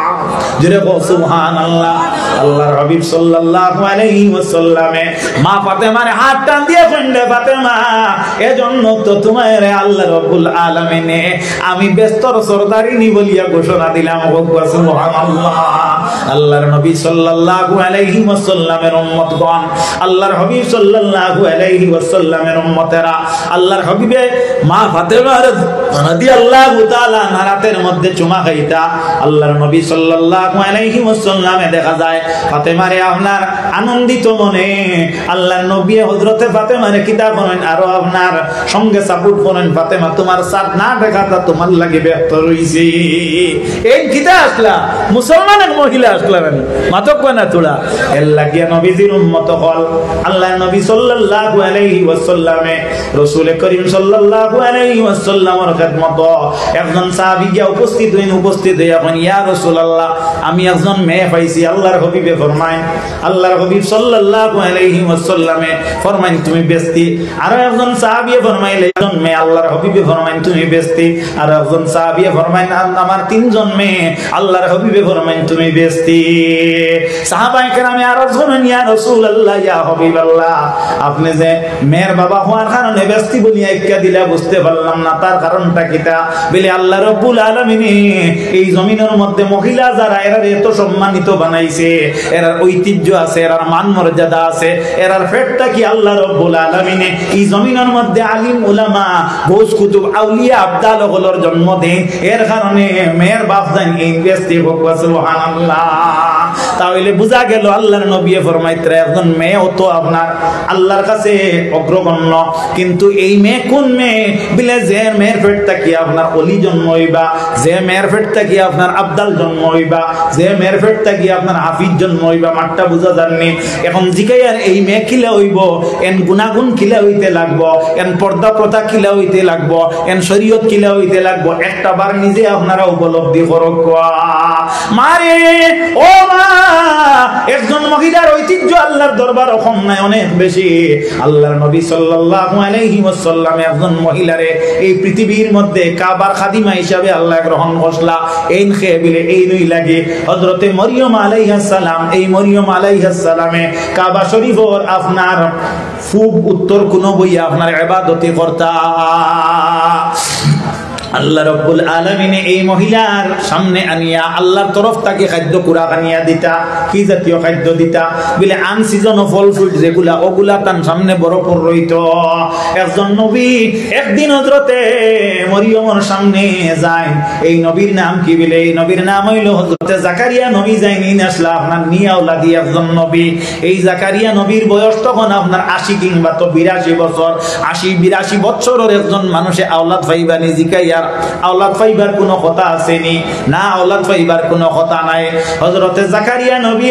জোরে বল সুবহানাল্লাহ আল্লাহর হাবিব সাল্লাল্লাহু আলাইহি ওয়াসাল্লামে মা ফাতেমার হাত টান দিয়ে কইলে ফাতেমা এজন্য তো তোমারে আল্লাহ রাব্বুল আলামিন আমি বেস্তর সরদারিনী বলিয়া ঘোষণা দিলাম সুবহানাল্লাহ আল্লাহর নবী সাল্লাল্লাহু আলাইহি ওয়াসাল্লামের উম্মতগণ আল্লাহর হাবিব সাল্লাল্লাহু আলাইহি ওয়াসাল্লামের উম্মতেরা আল্লাহর হাবিবে মা ফাতেমা রাদিয়াল্লাহু তাআলা নারাতের মধ্যে চুমা খাইতা আল্লাহর নবী সাল্লাল্লাহু আলাইহি ওয়াসাল্লামে দেখা যায় ফাতেমারে আপনার আনন্দিত মনে আল্লাহর নবী হযরতে ফাতেমারে কিতা করেন আর আপনার সঙ্গে সাপোর্ট করেন ফাতেমা তোমার সাথ না দেখাটা তোমার লাগে বেহতর হইছে এই কিতা আসলা মুসলমান এক মহিলা আসলা মাতক না তোলা এর লাগিয়া নবীজির উম্মত হল আল্লাহর নবী সাল্লাল্লাহু আলাইহি ওয়াসাল্লামে রাসূল করিম সাল্লাল্লাহু আলাইহি ওয়াসাল্লামের খিদমত একজন সাহাবী গিয়া উপস্থিত হইয়া কোন ইয়া রাসূলুল্লাহ আমি একজন মেয়ে পাইছি আল্লাহর হাবিবে ফরমায় আল্লাহর হাবিব সাল্লাল্লাহু আলাইহি ওয়াসাল্লামে ফরমায় তুমি বেস্তি আর একজন সাহাবী ফরমাইলে একজন মেয়ে আল্লাহর হাবিবে ফরমায় তুমি বেস্তি আর একজন সাহাবী ফরমায় আমার তিনজন মেয়ে আল্লাহর হাবিবে ফরমায় তুমি বেস্তি সাহাবায়ে কেরামে আরজ করেন ইয়া রাসূলুল্লাহ ইয়া হাবিবাল্লাহ আপনি যে মেয়ের বাবা হওয়ার কারণে বেস্তি বলিয়া ইক্কা দিলা বুঝতে পারলাম না তার কারণটা কিটা বলে আল্লাহ রাব্বুল আলামিন এই জমিনের মধ্যে মহিলা যারা এরা এত সম্মানিত বানাইছে এর ঐতিহ্য আছে এর মান মর্যাদা আছে এর ফেটটা কি আল্লাহ রাব্বুল আলামিন এই জমিনের মধ্যে আলিম উলামা গৌস কুতুব আউলিয়া আবদাল হলোর জন্ম দেন এর কারণে মেয়ের বাপ জান ইনভেস্টি হোক সুবহানাল্লাহ তাহলে বুঝা গেল আল্লাহর নবী ফরমাইতে একজন মেয়ে তো আপনার আল্লাহর কাছে অগ্রগণ্য কিন্তু এই মেয়ে কোন মেয়ে বলে যে মেয়ের পেটটা কি আপনার অলি জন্ম হইবা যে মেয়ের পেটটা কি আপনার আবদাল জন্ম হইবা যে মেয়ের পেট থাকি আপনার হাফিজ জন্ম হইবা মাঠটা বুঝা জাননি এখন জিকাইয়ার এই মেয়ে খিলা হইব এন গুণাগুণ খিলা হইতে লাগবো এন পর্দা প্রথা খিলা হইতে লাগবো এন শরীয়ত খিলা হইতে লাগবো একটা বার নিজে আপনারা উপলব্ধি করক মারে ও মা একজন মহিলার ঐতিহ্য আল্লাহর দরবার কম নাই অনেক বেশি আল্লাহর নবী সাল্লাল্লাহু আলাইহি ওয়াসাল্লাম একজন মহিলারে এই পৃথিবীর মধ্যে কাবার খাদিমা হিসাবে আল্লাহ গ্রহণ করলা এই খেবিলে এই নই লাগে হযরতে মরিয়ম আলাইহিস সালাম এই মরিয়ম আলাইহিস সালামে কাবা শরীফর আপনার খুব উত্তর কোন বইয়া আপনার ইবাদতি করতা আল্লাহ রাব্বুল আলামিন এই মহিলার সামনে আনিয়া আল্লাহর তরফ থেকে খাদ্য কুরা আনিয়া দিতা কি জাতীয় খাদ্য দিতা বলে আন সিজন ফল ফ্রুট যেগুলা ওগুলা তার সামনে বরফর রইতো একজন নবী একদিন হযরতে মরিয়মের সামনে যায় এই নবীর নাম কি বলে এই নবীর নাম হইল হযরতে জাকারিয়া নবী যায়নি আসলা আপনার নিয়া ওলাদি একজন নবী এই জাকারিয়া নবীর বয়স তখন আপনার 80 কিংবা তো 82 বছর 80-82 বছরের একজন মানুষে আওলাদ পাইবানি জিকাইয়া আওলাদ পাইবার কোনো কথা আসেনি না আওলাদ পাইবার কোনো কথা নাই হযরতে জাকারিয়া নবী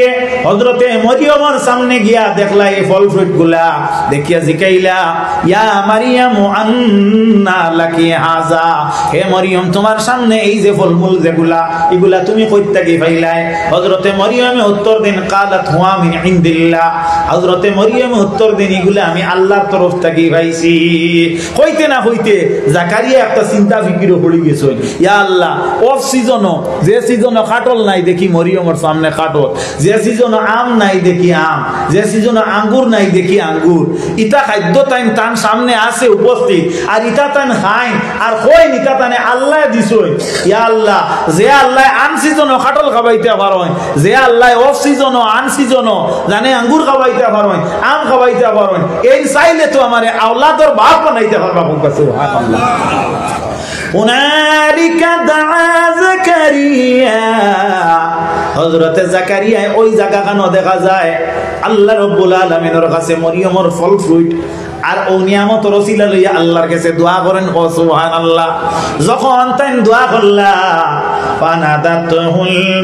হযরতে মরিয়মের সামনে গিয়া দেখলা এই ফল ফ্রুট গুলা দেখিয়া জিকাইলা ইয়া মারিয়াম আন্না লাকি হাযা হে মরিয়ম তোমার সামনে এই যে ফলমূল যেগুলা এগুলা তুমি কই থেকে পাইলাই হযরতে মরিয়মে উত্তর দেন কালাত হুয়া মিন ইনদিল্লাহ হযরতে মরিয়মে উত্তর দেন এগুলা আমি আল্লাহর তরফ থেকে পাইছি কইতে না হইতে জাকারিয়া একটা চিন্তা ফিকির পড়ে গেছে ইয়া আল্লাহ অফ সিজনও যে সিজনও কাটল নাই দেখি মরিয়মের সামনে কাটল যে সিজনও আম নাই দেখি আম যে সিজনও আঙ্গুর নাই দেখি আঙ্গুর ইটা খাদ্য তাইন তান সামনে আছে উপস্থিত আর ইটা তান খাইন আর কই নিটা তানে আল্লাহ দিছই ইয়া আল্লাহ যে আল্লাহ আন সিজনও কাটল খাবাইতে পারোয় যে আল্লাহ অফ সিজনও আন সিজনও জানে আঙ্গুর খাবাইতে পারোয় আম খাবাইতে পারোয় এই চাইলে তো আমারে আওলাদর বাপ বানাইতে পারবা সুবহানাল্লাহ হুনালিকা দাআ জাকারিয়া হযরতে জাকারিয়া ওই জায়গাখানো দেখা যায় আল্লাহ রাব্বুল আলামিনের কাছে মরিয়মের ফল ফ্রুট আর ও নিয়ামত রসিলা লইয়া আল্লাহর কাছে দোয়া করেন ও সুবহানাল্লাহ যখন তাই দোয়া করলা ফানাদাতুল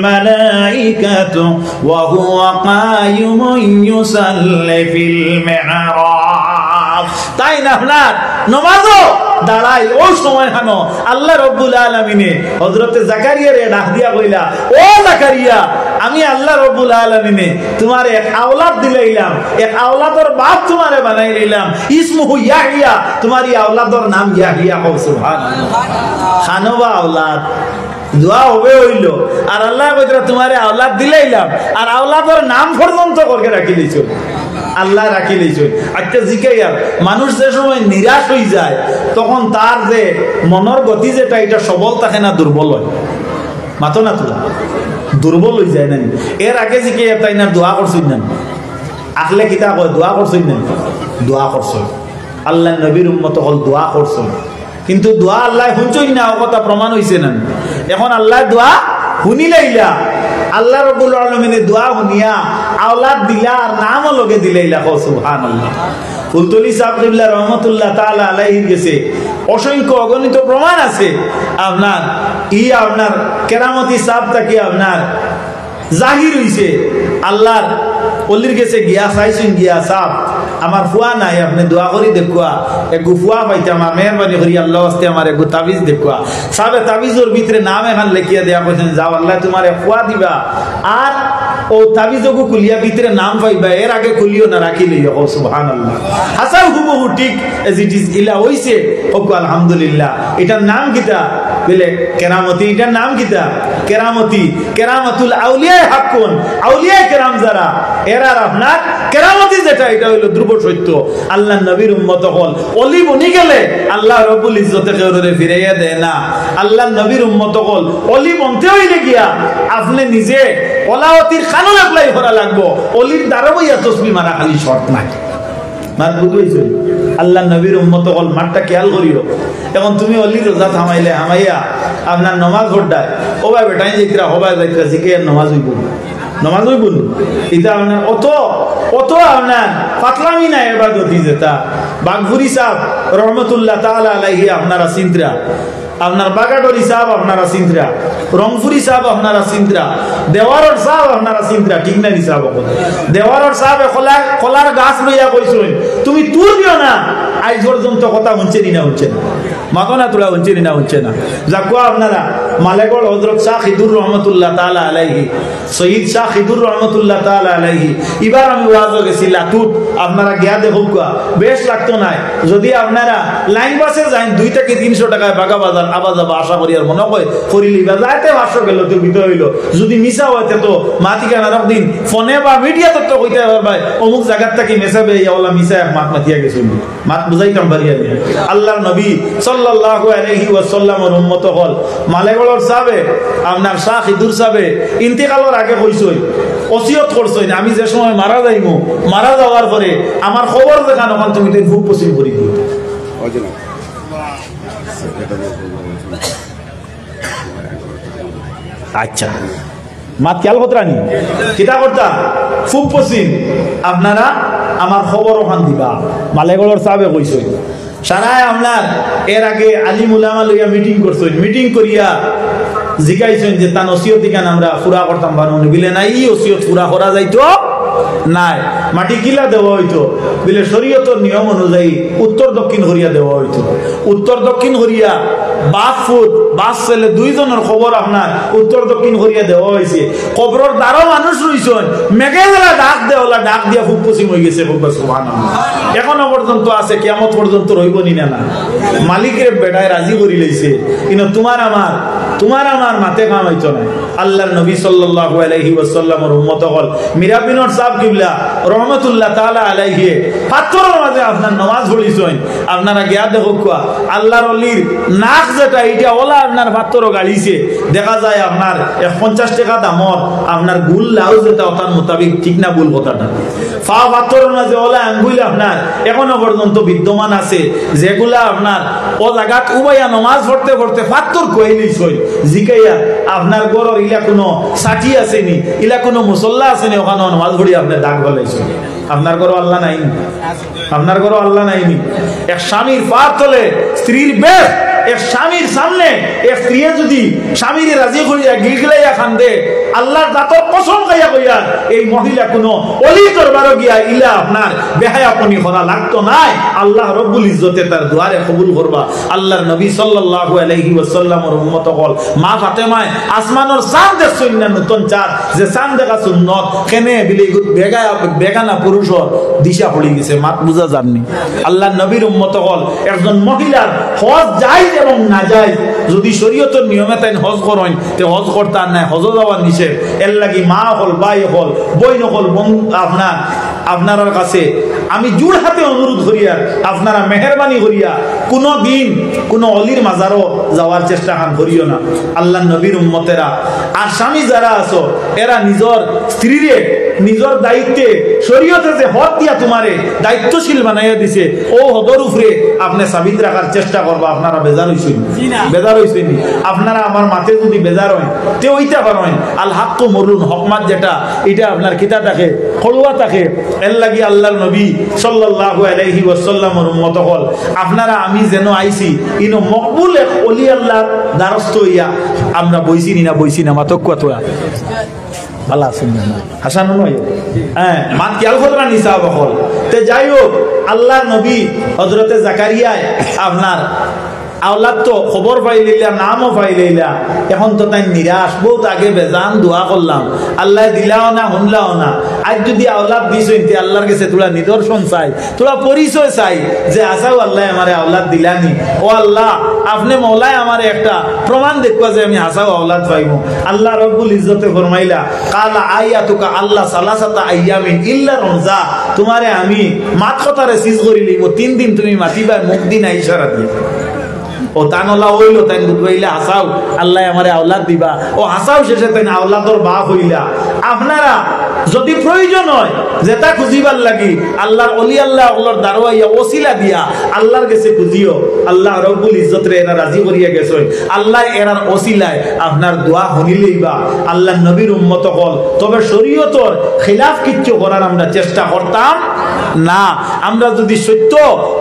মালাইকাতু ওয়া হুয়া কায়ুমুন ইউসাল্লি ফিল মিহরাব তাই না আপনার নামাজও দাঁড়াই ওই সময় হানো আল্লাহ রাব্বুল আলামিনে হযরতে জাকারিয়ারে ডাক দিয়া কইলা ও জাকারিয়া আমি আল্লাহ রাব্বুল আলামিনে তোমার এক আওলাদ দিলাইলাম এক আওলাদর বাপ তোমারে বানাই লইলাম ইসমুহু ইয়াহিয়া তোমার এই আওলাদর নাম ইয়াহিয়া কও সুবহানাল্লাহ খানবা আওলাদ দোয়া হবে হইল আর আল্লাহ কইরা তোমারে আওলাদ দিলাইলাম আর আওলাদর নাম পর্যন্ত করে রাখি দিছো আল্লাহ রাখি লইছে আচ্ছা জিকাইয়া মানুষ যে সময় নিরাশ হয়ে যায় তখন তার যে মনের গতি যেটা এটা সবল থাকে না দুর্বল হয় মাতো না তোলা দুর্বল হয়ে যায় না এর আগে জিকাইয়া তাই না দোয়া করছই না আখলে কিতা কয় দোয়া করছই না দোয়া করছই আল্লাহ নবীর উম্মত হল দোয়া করছই কিন্তু দোয়া আল্লাহ শুনছই না ও কথা প্রমাণ হইছে না এখন আল্লাহ দোয়া শুনিলাইলা আল্লাহ রাব্বুল আলামিনের দোয়া শুনিয়া আওলাদ দিলা আর নামও লগে দিলাইলা সুবহানাল্লাহ ফুলতলি সাহেব কিবলা রহমাতুল্লাহ তাআলা আলাইহির গেছে অসংখ্য অগণিত প্রমাণ আছে আপনার আপনার কেরামতি সাহেব থেকে আপনার জাহির হইছে আল্লাহর ওলির গেছে গিয়া চাইছেন গিয়া সাহেব আমার ফুয়া নাই আপনি দোয়া করি দেখুয়া একগু ফুয়া পাইতে আমার মেহরবানি করি আল্লাহ আস্তে আমার একগু তাবিজ দেখুয়া সাহেব তাবিজের ভিতরে নাম এখন লেখিয়া দেয়া কইছেন যাও আল্লাহ তোমার ফুয়া দিবা আর ও তাবিজগু কুলিয়া ভিতরে নাম পাইবা এর আগে কুলিও না রাখি লইয়া ও সুবহানাল্লাহ হাসান হুবহু ঠিক এজ ইট ইজ ইলা হইছে ওকু আলহামদুলিল্লাহ এটার নাম কিতা বলে কেরামতি এটার নাম কিতা কেরামতি কেরামাতুল আউলিয়া হাক্কুন আউলিয়া কেরাম যারা এরা আপনার কেরামতি যেটা এটা হইলো ধ্রুব সত্য আল্লাহ নবীর উম্মত হল অলি বনি গেলে আল্লাহ রব্বুল ইজ্জতে কেউরে ফিরাইয়া দেয় না আল্লাহ নবীর উম্মত হল অলি বনতে হইলে গিয়া আপনি নিজে ওলাওয়াতির কানুন অ্যাপ্লাই করা লাগবো অলির দ্বারা বইয়া তসবি মারা খালি শর্ট নাই মার বুঝাইছো আল্লাহ নবীর উম্মত হল মাঠটা খেয়াল করিও এখন তুমি অলির রোজা থামাইলে হামাইয়া আপনার নমাজ পড়ায় ওবা বেটাই যাইতরা হবা যাইতরা জিকে নমাজ হইব নমাজ হইব এটা আপনার অত আপনার পাতলামি না এবাদতি যেটা বাগফুরি সাহেব রহমতুল্লাহ তাআলা আলাইহি আপনারা চিন্তা আপনার বাগাডরি সাহেব আপনারা চিন্তা, রংপুরি সাহেব আপনারা চিন্তা, দেওয়ারর সাহেব আপনারা চিন্তা, ঠিক না সাহেব? দেওয়ারর সাহেব কলার গাছ লইয়া কইছেন তুমি তুর দিও না, আজ পর্যন্ত কথা হচ্ছে না, হচ্ছে না, মাথো না তোলা হচ্ছে না, হচ্ছে না। যাকুয়া আপনারা মালেগড় হযরত শাহ খিদুর রহমতুল্লাহ তাআলা আলাইহি, শহীদ শাহ খিদুর রহমতুল্লাহ তাআলা আলাইহি, এবার আমি ওয়াজও গেছি লাতুত, আপনারা গিয়া দেখুকা, বেশ লাগতো নাই। যদি আপনারা লাইন বাসে যান 2 থেকে 300 টাকায় বাগা বাজার আবার যাবা আশা করি, আর মনে হয় করিলি বা যাইতে 500 গেল তো ভিতর হইল, যদি মিশা হইতে তো মাতিকা না দিন ফোনে বা মিডিয়া তত্ত্ব কইতে পারবে ভাই অমুক জায়গার থেকে মেসাবে ইয়াওয়ালা মিশা এক মাত মাতিয়া গেছিল, মাত বুঝাইতাম পারি আমি। আল্লাহর নবী সাল্লাল্লাহু আলাইহি ওয়াসাল্লামের উম্মত হল মালেগড়র সাহেবে আপনার শাহ খিদুর সাহেবে ইন্তেকালের আগে কইছই, ওসিয়ত করছই, আমি যে সময় মারা যাইমু, মারা যাওয়ার পরে আমার খবর দেখান, ওখান তুমি তো খুব পছন্দ করি দিও। আচ্ছা মাত খেয়াল করতানি কিতা করতা খুব পছন্দ, আপনারা আমার খবর ওখান দিবা। মালেগড়র সাহেবে কইছই সারায় আপনার এর আগে আলিম উলামা লইয়া মিটিং করছেন, মিটিং করিয়া জিজ্ঞাইছেন যে তার ওসিয়ত দিকান আমরা পুরা করতাম বানু, বিলে নাই ওসিয়ত পুরা করা যাইতো নাই, মাটি কিলা দেওয়া হইতো বিলে শরীয়তের নিয়ম অনুযায়ী উত্তর দক্ষিণ হরিয়া দেওয়া হইতো। উত্তর দক্ষিণ হরিয়া 5 ফুট 5 ছেলে 2 জনের খবর আপনার উত্তর দক্ষিণ হরিয়া দেওয়া হয়েছে। কবরের দ্বারও মানুষ রইছেন, মেঘে গেলা ডাক দেওয়া, ডাক দিয়া খুব পশ্চিম হয়ে গেছে, সুবহানাল্লাহ। এখনো পর্যন্ত আছে, কিয়ামত পর্যন্ত রইব নি না, মালিকের বেটায় রাজি করি লইছে, কিন্তু তোমার আমার মাতে কাম হইতো না। আল্লাহর নবী সাল্লাল্লাহু আলাইহি ওয়াসাল্লামের উম্মত হল মীরা বিনর সাহেব কিবলা রহমাতুল্লাহ তাআলা আলাইহি পাথরের মাঝে আপনার নামাজ পড়িছেন। আপনারা গিয়া দেখো আল্লাহর ওলির নাক যেটা এটা ওলা আপনার পাথরও গাড়িছে, দেখা যায় আপনার 50 টাকা দামর আপনার গুল লাউ যেটা ওটার মোতাবিক, ঠিক না ভুল কথাটা? পাথরের মাঝে ওলা আঙ্গুল আপনার এখনো পর্যন্ত বিদ্যমান আছে, যেগুলা আপনার ও জায়গাত উবাইয়া নামাজ পড়তে পড়তে পাথর কই নিছই, জিকাইয়া আপনার গরর ইলা কোনো সাটি আসেনি, ইলা কোনো মুসল্লা আসেনি, ওখানে নামাজ পড়ি আপনার দাগ গলাইছে। আপনার ঘরও আল্লাহ নাইনি, আপনার ঘরও আল্লাহ নাইনি। এক স্বামীর পার তলে স্ত্রীর বেশ, এক স্বামীর সামনে এক স্ত্রী যদি স্বামীর রাজি করিয়া গিলগিলাইয়া খান্দে, আল্লাহর দাতর কসম খাইয়া কইয়া এই মহিলা কোনো অলি দরবারে গিয়া ইলা আপনার বেহায়াপনি করা লাগতো নাই, আল্লাহ রব্বুল ইজ্জতে তার দুয়ারে কবুল করবা। আল্লাহর নবী সাল্লাল্লাহু আলাইহি ওয়াসাল্লামের উম্মত হল মা ফাতেমায় আসমানের চাঁদ দেখছেন না, নতুন চাঁদ যে চাঁদ দেখা সুন্নত কেনে বিলি বেগানা পুরুষর দিশা পড়ে গেছে, মাত বুঝা যাননি। আল্লাহর নবীর উম্মত হল একজন মহিলার হজ জায়েজ এবং না জায়েজ, যদি শরীয়তের নিয়মে তাই হজ করেন তে হজ করতে আর নাই, হজ যাওয়া নিষেধ। এর লাগি মা হল, ভাই হল, বইন হল, আপনার কাছে আমি জোর হাতে অনুরোধ করিয়া আপনারা মেহরবানি করিয়া কোনো দিন কোনো অলির মাজারও যাওয়ার চেষ্টা করিও না। আল্লাহ নবীর উম্মতেরা আর স্বামী যারা আছো, এরা নিজের স্ত্রীরে নিজের দায়িত্বে শরীয়তে যে হদ দিয়া তোমারে দায়িত্বশীল বানাইয়া দিছে, ও হদর উপরে আপনি সাবিত রাখার চেষ্টা করবা। আপনারা বেজার হইছেন, বেজার হইছেন, আপনারা আমার মাতে যদি বেজার হয় তে ওইটা পারেন আল হাক্কু মরুন, হকমাত যেটা এটা আপনার কিতা থাকে, খড়ুয়া থাকে। এর লাগি আল্লাহর নবী সাল্লাল্লাহু আলাইহি ওয়াসাল্লামের উম্মত হল আপনারা আমি যেন আইছি ইনো মকবুল এক ওলি আল্লাহর দ্বারস্থ হইয়া আমরা বইছি না, বইছি না মাতক কথা ভালো আছেন হাসান নয়, হ্যাঁ মাত খেয়াল করবা নিসা বকল। তে যাই হোক, আল্লাহর নবী হযরতে জাকারিয়ায় আপনার আওলাদ তো খবর পাইলিলা, নামও পাইলিলা, এখন তো তাই নিরাশ, বহুত আগে বেজান দোয়া করলাম, আল্লাহ দিলাও না, শুনলাও না। আজ যদি আওলাদ দিস আল্লাহর কাছে তোরা নিদর্শন চাই, তোরা পরিচয় চাই যে আসাও আল্লাহ আমার আওলাদ দিলানি, ও আল্লাহ আপনি মৌলাই আমার একটা প্রমাণ দেখবা যে আমি হাসাও আওলাদ পাইব। আল্লাহ রব্বুল ইজ্জতে ফরমাইলা কালা আয়াতুকা আল্লাহ সালাসাতা আইয়ামিন ইল্লা রমজা, তোমারে আমি মাত কথারে সিজ করিলি, 3 দিন তুমি মাতিবা, মুখ দিন ইশারা দিয়ে। ও তানলা হইল তাই বুঝবাইলা হাসাও আল্লাহ আমারে আওলাদ দিবা, ও হাসাও শেষে তাই আওলাদর বাপ হইলা। আপনারা যদি প্রয়োজন হয় যেটা খুঁজিবার লাগি আল্লাহর অলি আল্লাহ আল্লাহর দারওয়াইয়া ওসিলা দিয়া আল্লাহর কাছে খুঁজিও, আল্লাহ রব্বুল ইজ্জতরে এরা রাজি করিয়া গেছেন, আল্লাহ এরার ওসিলায় আপনার দোয়া শুনিলেইবা আল্লাহর নবীর উম্মত হল। তবে শরীয়তর খিলাফ কিচ্ছু করার আমরা চেষ্টা করতাম না, আমরা যদি সত্য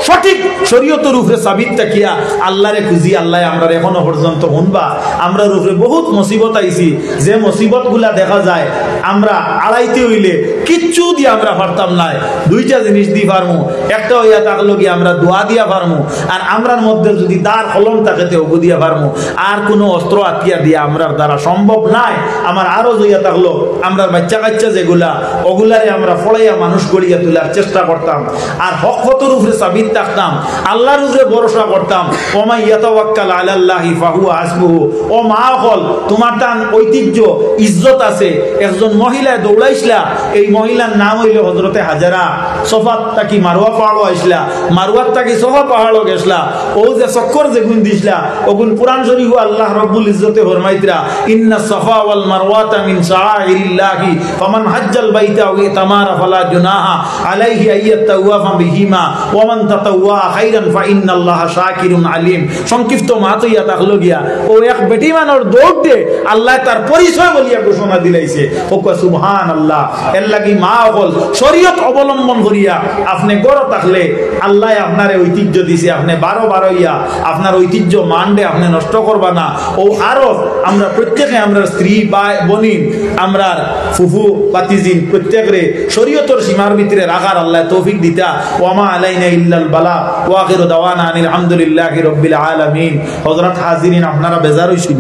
সঠিক শরীয়তের উপরে সাবিত থাকিয়া আল্লাহরে খুঁজি, আল্লাহ আমরা এখনো পর্যন্ত শুনবা। আমরা উপরে বহুত মুসিবত আইছি, যে মুসিবত গুলা দেখা যায় আমরা আড়াইতে হইলে কিচ্ছু দিয়ে আমরা পারতাম না। দুইটা জিনিস দিয়ে পারমু, একটা হইয়া থাকলো কি আমরা দোয়া দিয়া পারমু, আর আমরার মধ্যে যদি দাঁড় কলম থাকে ওগু দিয়া পারমু। আর কোনো অস্ত্র হাতিয়ার দিয়া আমরার দ্বারা সম্ভব নাই। আমার আরো হইয়া থাকলো আমরা বাচ্চা কাচ্চা যেগুলা ওগুলারে আমরা ফড়াইয়া মানুষ গড়িয়া তোলার চেষ্টা করতাম, আর হক পথের উপরে সাবিত থাকতাম, আল্লাহর উপরে ভরসা করতাম। ওমা ইয়াতাওয়াক্কাল আলাল্লাহি ফাহুয়া হাসবুহু। ও মা হল তোমার টান ঐতিহ্য ইজ্জত আছে। একজন মহিলায় দৌড়াইছিলা, এই মহিলার নাম হইল হযরতে হাজারা। সফাত তাকি মারওয়া পাহাড় আইসলা, মারওয়াত তাকি সফা পাহাড় গেছলা। ও যে চক্কর যে গুণ দিছলা ওগুন কুরআন শরীফ আল্লাহ রাব্বুল ইজ্জতে ফরমাইতরা ইন্না সাফা ওয়াল মারওয়াতা মিন শাআইরিল্লাহি ফামান হাজ্জাল বাইতা ওয়া ইতামারা ফালা জুনাহা আলাইহি আইয়াতাওয়াফা বিহিমা ওয়া মান তাতাওয়া খাইরান ফা ইন্নাল্লাহা শাকিরুন আলিম। সংক্ষিপ্ত মাতইয়া তাকলো গিয়া ও এক বেটি মানর দৌড়তে আল্লাহ তার পরিচয় বলিয়া ঘোষণা দিলাইছে। ও কয় সুবহানাল্লাহ। এর লাগি মা হল শরীয়ত অবলম্বন করিয়া আপনি গড় থাকলে আল্লাহ আপনারে ঐতিহ্য দিছে, আপনি বারো ইয়া আপনার ঐতিহ্য মানবে, আপনি নষ্ট করবা না। ও আরো আমরা প্রত্যেকে আমরা স্ত্রী বা বনিন আমরা ফুফু পাতিজিন প্রত্যেকরে শরীয়তের সীমার ভিতরে রাখার আল্লাহ তৌফিক দিতা। ওয়ামা আলাইনা ইল্লাল বালা ওয়া আখিরু দাওয়ানা আনিল হামদুলিল্লাহি রাব্বিল আলামিন। হযরত হাজিরিন আপনারা বেজার হইছেন?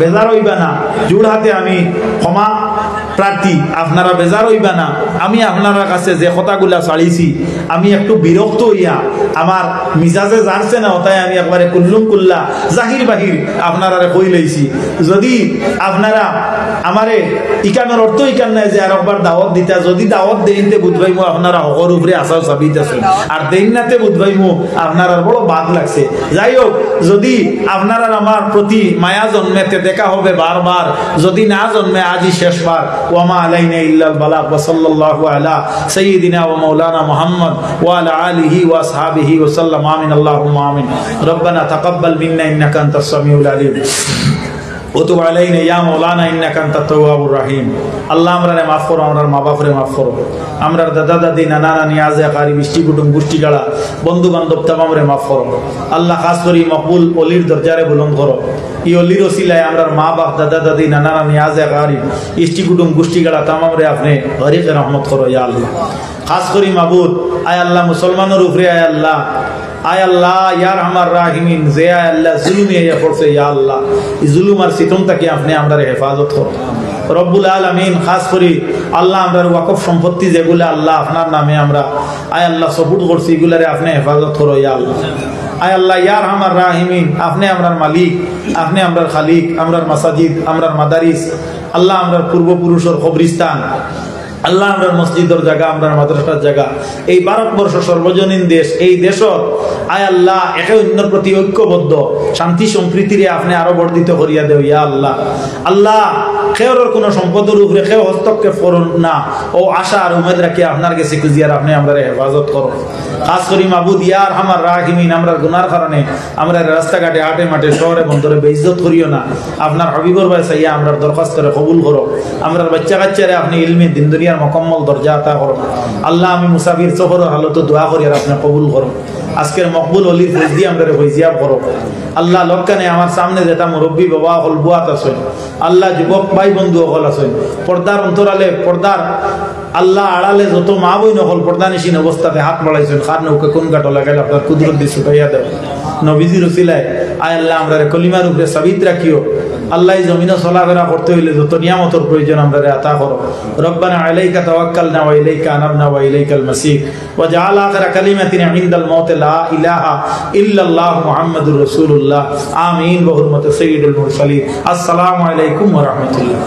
বেজার হইবা না। জোড় হাতে আমি ক্ষমা প্রার্থী, আপনারা বেজার হইবা না। আমি আপনার কাছে যে কথাগুলা চালিয়েছি আমি একটু বিরক্ত হইয়া আমার মিজাজে জানছে না ওটাই আমি একবারে কুল্লুম কুল্লা জাহির বাহির আপনারা কই লইছি। যদি আপনারা আমারে ইকানোর অর্থ ইকান নাই যে আর একবার দাওয়াত দিতা, যদি দাওয়াত দেইনতে বুঝবাইমু আপনারা হকর উপরে আসাও সাবিত আছেন, আর দেইন নাতে বুঝবাইমু আপনার বড় বাদ লাগছে। যাই হোক, যদি আপনারা আমার প্রতি মায়া জন্মেতে দেখা হবে বারবার, যদি না জন্মে আজই শেষবার। ওয়ামা আলাইনা ইল্লাল বালাগ ওয়া সাল্লাল্লাহু আলা সাইয়্যিদিনা ওয়া মাওলানা মুহাম্মদ ওয়া আলা আলিহি ওয়া আসহাবিহি ওয়া সাল্লাম। আমিন আল্লাহুম্মা আমিন। রব্বানা তাকাব্বাল মিন্না ইন্নাকা আনতাস সামিউল আলিম ওতুব আলাইনা ইয়া মাওলানা ইন্নাকা আনতাত তাওয়াবুর রহিম। আল্লাহ আমরারে মাফ করো, আমরার মা বাপরে মাফ করো, আমরার দাদা দাদি নানা নানি আজে কারি মিষ্টি কুটুম গোষ্ঠী গাড়া বন্ধু বান্ধব তামামরে মাফ করো। আল্লাহ খাস করি মকবুল অলির দরজারে বুলন্দ করো। ই অলির ওসিলায় আমরার মা বাপ দাদা দাদি নানা নানি আজে কারি মিষ্টি কুটুম গোষ্ঠী গাড়া তামামরে আপনি হরিকে রহমত করো ইয়া আল্লাহ। খাস করি মাবুদ আয় আল্লাহ মুসলমানের উপরে আয় আল্লাহ, আয় আল্লাহ ইয়ার আমার রাহিমিন যে আয় আল্লাহ জুলুমে ইয়া পড়ছে ইয়া আল্লাহ, এই জুলুম আর সিতম থেকে আপনি আমরা হেফাজত করো রব্বুল আলামিন। খাস করি আল্লাহ আমরা ওয়াকফ সম্পত্তি যেগুলা আল্লাহ আপনার নামে আমরা আয় আল্লাহ সপুট করছি এগুলারে আপনি হেফাজত করো ইয়া আল্লাহ। আয় আল্লাহ ইয়ার আমার রাহিমিন আপনি আমরার মালিক, আপনি আমরার খালিক, আমরার মাসাজিদ, আমরার মাদারিস, আল্লাহ আমরার পূর্বপুরুষের কবরিস্তান, আল্লাহ আমরা মসজিদের জায়গা, আমরা মাদ্রাসার জায়গা, এই ভারতবর্ষ সর্বজনীন দেশ, এই দেশ আয় আল্লাহ একে অন্যের প্রতি ঐক্যবদ্ধ শান্তি সম্প্রীতিরে আপনি আরো বর্ধিত করিয়া দেও ইয়া আল্লাহ। আল্লাহ খেয়রের কোনো সম্পদের উপরে খেয়ে হস্তক্ষেপ করুন না, ও আশা আর উমেদ রাখি আপনার কাছে খুঁজিয়ার আপনি আমরা হেফাজত করো। খাস করি মাবুদ ইয়ার আমার রাহিমিন আমরা গুনার কারণে আমরা রাস্তাঘাটে হাটে মাঠে শহরে বন্দরে বেইজ্জত করিও না। আপনার হবিবর ভাই চাইয়া আমরা দরখাস্ত করে কবুল করো। আমরা বাচ্চা কাচ্চারে আপনি ইলমে দিন দুনিয়ার মকম্মল দরজা আতা করো। আল্লাহ আমি মুসাফির সফরের হালতে দোয়া করি আর আপনি কবুল করো। আজকের মকবুল অলির ফজদি আমরা ফজিয়াব করো। আল্লাহ লক্কানে আমার সামনে যেটা মুরব্বী বাবা হল বুয়াত আছেন, আল্লাহ যুবক ভাই বন্ধু হল আছেন, পর্দার অন্তরালে পর্দার আল্লাহ আড়ালে যত মা বই নহল পর্দানিসীন অবস্থাতে হাত বাড়াইছেন, খার নৌকে কোন গাটো লাগাইলে আপনার কুদরত দিয়ে ছুটাইয়া দেব নবীজির উসিলায়। আয় আল্লাহ আমরা কলিমার উপরে সাবিত রাখিও। আল্লাহ জমিনে চলাফেরা করতে হইলে যত নিয়ামতের প্রয়োজন আমরা আতা করো। রব্বানা আলাইকা তাওয়াক্কালনা ওয়া ইলাইকা আনাবনা ওয়া ইলাইকাল মাসির ওয়া জাআল আখিরা কালিমাতিনা ইনদাল মাউত লা ইলাহা ইল্লাল্লাহ মুহাম্মাদুর রাসূলুল্লাহ। আমিন। ওয়া হুরমাতি সাইয়্যিদুল মুরসালিন। আসসালামু আলাইকুম ওয়া রাহমাতুল্লাহ।